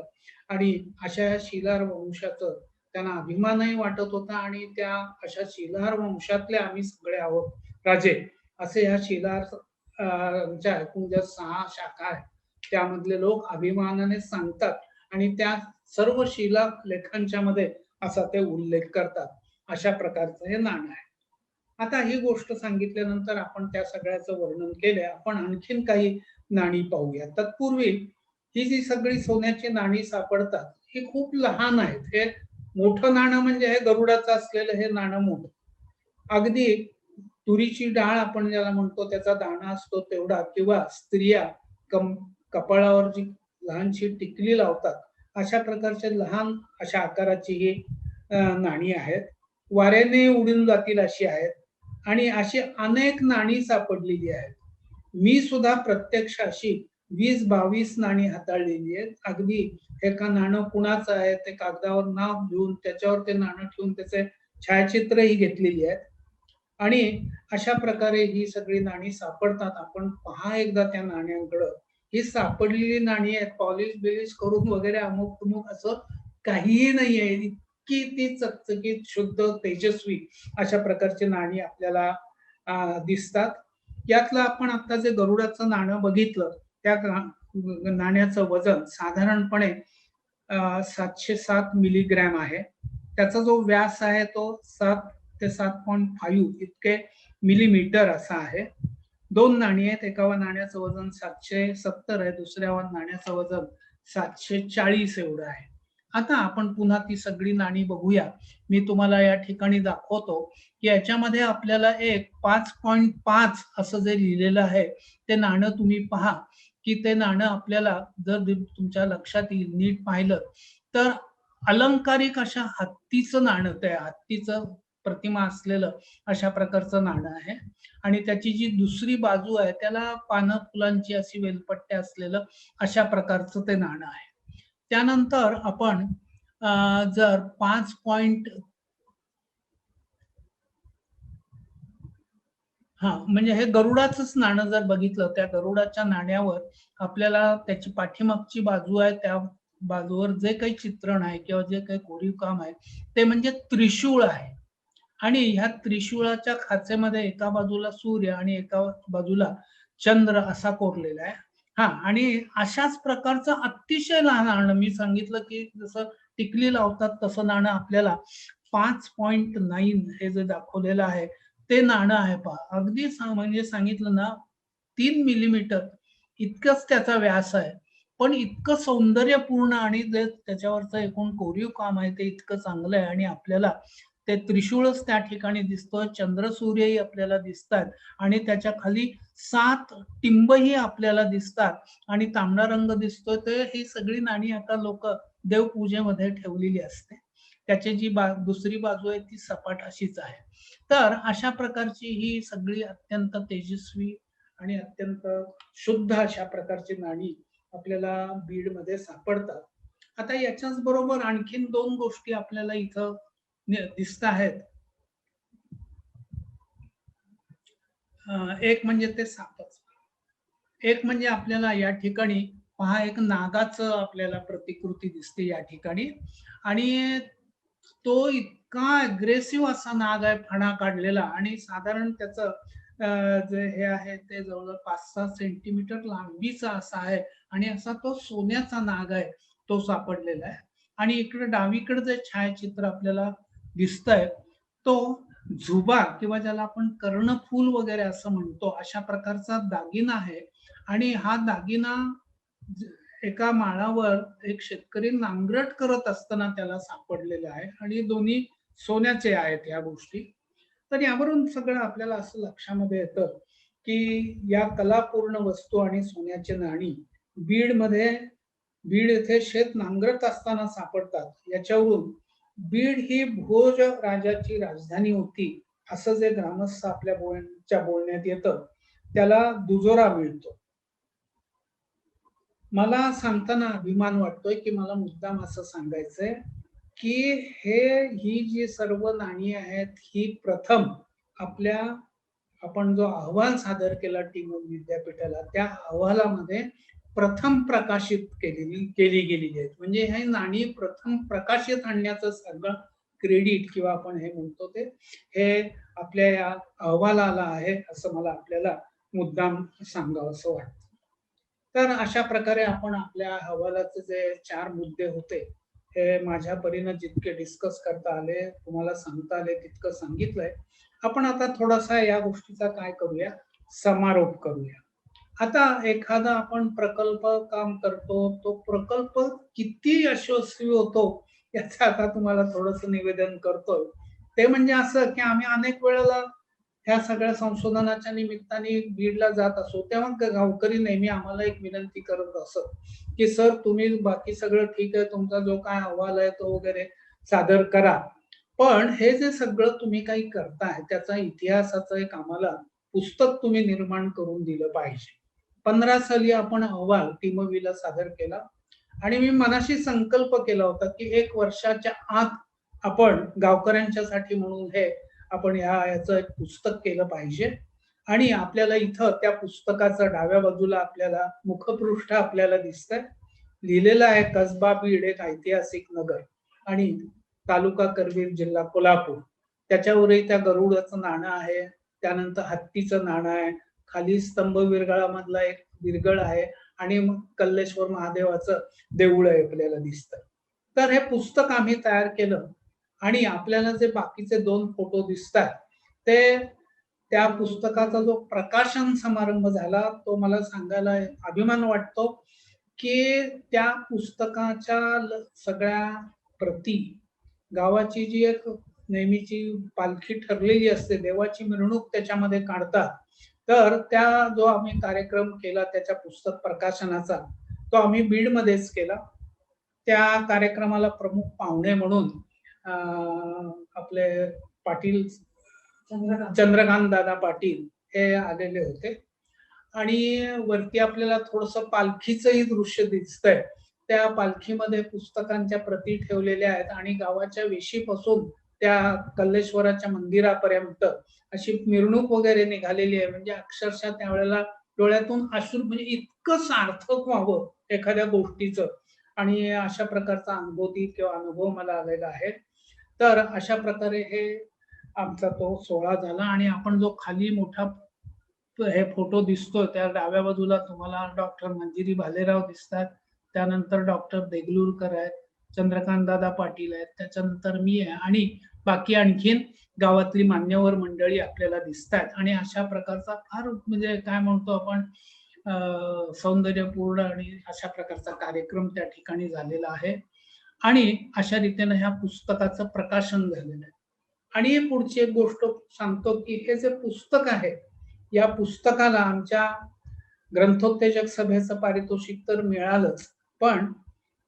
आणि अशा या शिलाहार वंशाचं त्यांना अभिमानही वाटत होता आणि त्या अशा शिलाहार वंशातले आम्ही सगळे आहोत राजे, असे ह्या शिलाहार ज्या एकूण ज्या 6 शाखा आहेत त्यामधले लोक अभिमानाने सांगतात आणि त्या सर्व शिला लेखांच्या मध्ये असा ते उल्लेख करतात. अशा प्रकारचं हे नाणं आहे. आता ही गोष्ट सांगितल्यानंतर आपण त्या सगळ्याचं वर्णन केले, आपण आणखीन काही नाणी पाहूया. तत्पूर्वी ही जी सगळी सोन्याची नाणी सापडतात ही खूप लहान आहेत. हे मोठं नाणं म्हणजे हे गरुडाचं असलेलं हे नाणं मोठं, अगदी तुरीची डाळ आपण ज्याला म्हणतो त्याचा दाणा असतो तेवढा, किंवा स्त्रिया कपाळावर जी लहानशी टिकली लावतात अशा प्रकारचे लहान अशा आकाराची ही नाणी आहेत. वाऱ्याने उडून जातील अशी आहेत. आणि अशी अनेक नाणी सापडलेली आहेत. मी सुद्धा प्रत्यक्ष अशी 20-22 नाणी हाताळलेली आहेत. अगदी एका नाणं कुणाचं आहे ते कागदावर नाव लिहून त्याच्यावर ते नाणं ठेवून त्याचे छायाचित्रही घेतलेली आहेत. आणि अशा प्रकारे ही सगळी नाणी सापडतात. आपण पहा एकदा त्या नाण्यांकडं. ही सापडलेली नाणी आहेत. पॉलिश-बिलिश करून वगैरे अमुक-तुमुक असं काहीही नाहीये. इतकी ती चकचकीत, शुद्ध, तेजस्वी अशा प्रकारची नाणी आपल्याला दिसतात. यातलं आपण आता जे गरुडाचं नाणं बघितलं, त्या नाण्याचं वजन साधारणपणे 707 मिलीग्रॅम आहे. त्याचा जो व्यास आहे तो 7 ते 7.5 इतके मिलीमीटर असा आहे. 2 नाणी आहेत. एका नाण्याचं वजन 770 आहे, दुसऱ्या नाण्याचं वजन 740 एवढं आहे. आता आपण पुन्हा ती सगळी नाणी बघूया. मी तुम्हाला या ठिकाणी दाखवतो की याच्यामध्ये आपल्याला एक 5.5 असं जे लिहिलेलं आहे ते नाणं तुम्ही पहा की ते नाणं आपल्याला जर तुमच्या लक्षात येईल, नीट पाहिलं तर अलंकारिक अशा हत्तीचं नाणं, त्या हत्तीचं प्रतिमा असलेलं अशा प्रकारचं नाणं आहे. आणि त्याची जी दुसरी बाजू आहे त्याला पानं फुलांची अशी वेलपट्ट्या असलेलं अशा प्रकारचं ते नाणं आहे. त्यानंतर आपण जर 5 म्हणजे हे गरुडाचंच नाणं जर बघितलं, त्या गरुडाच्या नाण्यावर आपल्याला त्याची पाठीमागची बाजू आहे, त्या बाजूवर जे काही चित्रण आहे किंवा जे काही कोरीव काम आहे ते म्हणजे त्रिशूळ आहे. आणि ह्या त्रिशूळाच्या खाचेमध्ये एका बाजूला सूर्य आणि एका बाजूला चंद्र असा कोरलेला आहे. आणि अशाच प्रकारचं अतिशय लहान नाणं, मी सांगितलं की जसं टिकली लावतात तसं नाणं आपल्याला 5.9 हे जे दाखवलेलं आहे ते नाणं आहे पहा. अगदी म्हणजे सांगितलं ना 3 मिलीमीटर इतकंच त्याचा व्यास आहे. पण इतकं सौंदर्यपूर्ण आणि जे त्याच्यावरचं एकूण कोरीव काम आहे ते इतकं चांगलं आहे आणि आपल्याला ते त्रिशूळच त्या ठिकाणी दिसतोय, चंद्र सूर्यही आपल्याला दिसतात आणि त्याच्या खाली 7 टिंबही आपल्याला दिसतात आणि तांबडा रंग दिसतोय. तर ही सगळी नाणी आता लोक देवपूजेमध्ये ठेवलेली असते. त्याची जी दुसरी बाजू आहे ती सपाट अशीच आहे. तर अशा प्रकारची ही सगळी अत्यंत तेजस्वी आणि अत्यंत शुद्ध अशा प्रकारची नाणी आपल्याला बीडमध्ये सापडतात. आता याच्याच बरोबर आणखीन 2 गोष्टी आपल्याला इथं दिसत आहेत. एक म्हणजे ते सापच, एक म्हणजे आपल्याला या ठिकाणी पहा एक नागाचं आपल्याला प्रतिकृती दिसते या ठिकाणी आणि तो इतका अग्रेसिव्ह असा नाग आहे, फणा काढलेला आणि साधारण त्याचं जे हे आहे ते जवळजवळ 5-6 सेंटीमीटर लांबीचा असा आहे आणि असा तो सोन्याचा नाग आहे, तो सापडलेला आहे. आणि इकडे डावीकडे जे छायाचित्र आपल्याला दिसतंय तो जुबार किंवा ज्याला आपण कर्णफूल वगैरे असं म्हणतो अशा प्रकारचा दागिना आहे. आणि हा दागिना एका माळावर एक शेतकरी नांगरट करत असताना त्याला सापडलेला आहे आणि दोन्ही सोन्याचे आहेत या गोष्टी. तर यावरून सगळं आपल्याला असं लक्षामध्ये येतं की या कलापूर्ण वस्तू आणि सोन्याची नाणी बीडमध्ये, बीड येथे शेत नांगरत असताना सापडतात. याच्यावरून बीड ही भोज राजाची राजधानी होती असं जे ग्रामस्थ आपल्या बोलण्यात येतं त्याला दुजोरा मिळतो. मला सांगताना अभिमान वाटतोय की मला मुद्दाम असं सांगायचंय की ही जी सर्व नाणी आहेत ही प्रथम आपल्या आपण जो अहवाल सादर केला टिळक विद्यापीठाला त्या अहवालामध्ये प्रथम प्रकाशित केली गेलेली आहेत. म्हणजे हे नाणी प्रथम प्रकाशित आणण्याचं सगळं क्रेडिट किंवा आपण हे म्हणतो ते हे आपल्या या अहवालाला आहे असं मला आपल्याला मुद्दाम सांगावं असं वाटतं. तर अशा प्रकारे आपण आपल्या अहवालाचे जे 4 मुद्दे होते हे माझ्या परीने जितके डिस्कस करता आले, तुम्हाला सांगता आले तितकं सांगितलंय. आपण आता थोडासा या गोष्टीचा काय करूया, समारोप करूया. आता एखादा आपण प्रकल्प काम करतो, तो प्रकल्प किती यशस्वी होतो याचं आता तुम्हाला थोडंसं निवेदन करतोय. ते म्हणजे असं की आम्ही अनेक वेळेला ह्या सगळ्या संशोधनाच्या निमित्ताने बीडला जात असो तेव्हा गावकरी नेहमी आम्हाला एक विनंती करत असत की सर तुम्ही बाकी सगळं ठीक आहे, तुमचा जो काय अहवाल आहे तो वगैरे सादर करा, पण हे जे सगळं तुम्ही काही करताय त्याचा इतिहासाचं एक आम्हाला पुस्तक तुम्ही निर्माण करून दिलं पाहिजे. 15 साली आपण अहवाल टीमवीला सादर केला आणि मी मनाशी संकल्प केला होता, की 1 वर्षाच्या आत आपण गावकऱ्यांच्यासाठी म्हणून हे आपण याचं एक पुस्तक केलं पाहिजे आणि आपल्याला इथं त्या पुस्तकाचं डाव्या बाजूला आपल्याला मुखपृष्ठ आपल्याला दिसतंय. लिहिलेलं आहे कसबा बीड एक ऐतिहासिक नगर आणि तालुका करवीर जिल्हा कोल्हापूर. त्याच्यावरही त्या गरुडाचं नाणं आहे. त्यानंतर हत्तीचं नाणं आहे. खाली स्तंभ विरगळामधला एक विरगळ आहे आणि मग कल्लेश्वर महादेवाचं देऊळ आहे आपल्याला दिसतं. तर हे पुस्तक आम्ही तयार केलं आणि आपल्याला जे बाकीचे 2 फोटो दिसतात, ते त्या पुस्तकाचा जो प्रकाशन समारंभ झाला, तो मला सांगायला अभिमान वाटतो, की त्या पुस्तकाच्या सगळ्या प्रती गावाची जी एक नेहमीची पालखी ठरलेली असते, देवाची मिरवणूक त्याच्यामध्ये काढतात. तर त्या जो आम्ही कार्यक्रम केला त्याच्या पुस्तक प्रकाशनाचा, तो आम्ही बीडमध्येच केला. त्या कार्यक्रमाला प्रमुख पाहुणे म्हणून आपले पाटील चंद्रकांत दादा पाटील हे आलेले होते आणि वरती आपल्याला थोडंसं पालखीचंही दृश्य दिसतंय. त्या पालखीमध्ये पुस्तकांच्या प्रती ठेवलेल्या आहेत आणि गावाच्या वेशीपासून त्या कल्लेश्वराच्या मंदिरापर्यंत अशी मिरवणूक वगैरे निघालेली आहे. म्हणजे अक्षरशः त्यावेळेला डोळ्यातून अश्रू म्हणजे इतकं सार्थक व्हावं एखाद्या गोष्टीचं आणि अशा प्रकारचा अनुभूती किंवा अनुभव मला आलेला आहे. तर अशा प्रकारे हे आमचा तो सोहळा झाला आणि आपण जो खाली मोठा हे फोटो दिसतोय त्या डाव्या बाजूला तुम्हाला डॉक्टर मंजिरी भालेराव दिसतात. त्यानंतर डॉक्टर देगलूरकर आहेत, चंद्रकांत दादा पाटील आहेत, त्याच्यानंतर मी आहे आणि बाकी आणखीन गावातली मान्यवर मंडळी आपल्याला दिसतात आणि अशा प्रकारचा फार म्हणजे काय म्हणतो आपण सौंदर्यपूर्ण आणि अशा प्रकारचा कार्यक्रम त्या ठिकाणी झालेला आहे आणि अशा रीतीने ह्या पुस्तकाचं प्रकाशन झालेलं आहे. आणि पुढची एक गोष्ट सांगतो, की हे जे पुस्तक आहे, या पुस्तकाला आमच्या ग्रंथोत्तेजक सभेचं पारितोषिक तर मिळालंच, पण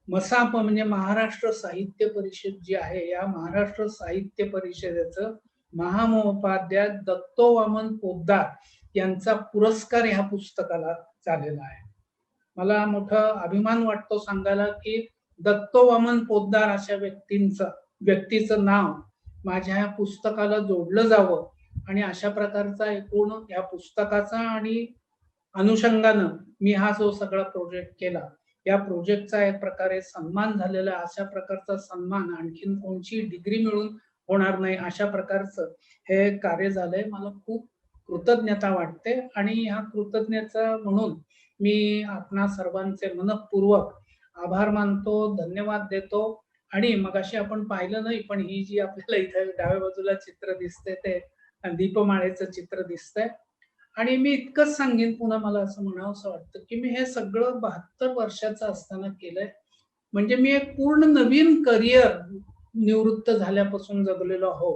मसाप म्हणजे महाराष्ट्र साहित्य परिषद जी आहे, या महाराष्ट्र साहित्य परिषदेचं महामहोपाध्याय दत्तो वामन पोद्दार यांचा पुरस्कार ह्या पुस्तकाला झालेला आहे. मला मोठा अभिमान वाटतो सांगायला, की दत्तो वामन पोद्दार अशा व्यक्तीचं नाव माझ्या ह्या पुस्तकाला जोडलं जावं आणि अशा प्रकारचा एकूण या पुस्तकाचा आणि अनुषंगानं मी हा जो सगळा प्रोजेक्ट केला, या प्रोजेक्टचा एक प्रकारे सन्मान झालेला अशा प्रकारचा सन्मान आणखीन कोणची डिग्री मिळून होणार नाही अशा प्रकारचं हे कार्य झालंय. मला खूप कृतज्ञता वाटते आणि ह्या कृतज्ञता म्हणून मी आपणा सर्वांचे मनःपूर्वक आभार मानतो, धन्यवाद देतो आणि मगाशी आपण पाहिलं नाही, पण ही जी आपल्याला इथे डाव्या बाजूला चित्र दिसते ते दीपमाळेचं चित्र दिसतंय आणि मी इतकंच सांगेन पुन्हा मला असं म्हणावंसं वाटतं, की मी हे सगळं 72 वर्षाचं असताना केलंय. म्हणजे मी एक पूर्ण नवीन करियर निवृत्त झाल्यापासून जगलेलो आहो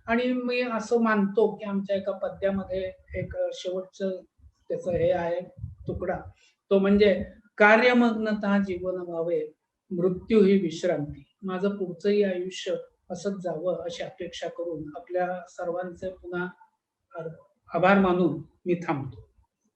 आणि मी असं मानतो, की आमच्या एका पद्यामध्ये एक शेवटचं त्याचं हे आहे तुकडा, तो म्हणजे कार्यमग्नता जीवन व्हावे, मृत्यू ही विश्रांती. माझं पुढचंही आयुष्य असंच जावं अशी अपेक्षा करून आपल्या सर्वांचे पुन्हा आभार मानून मी थांबतो.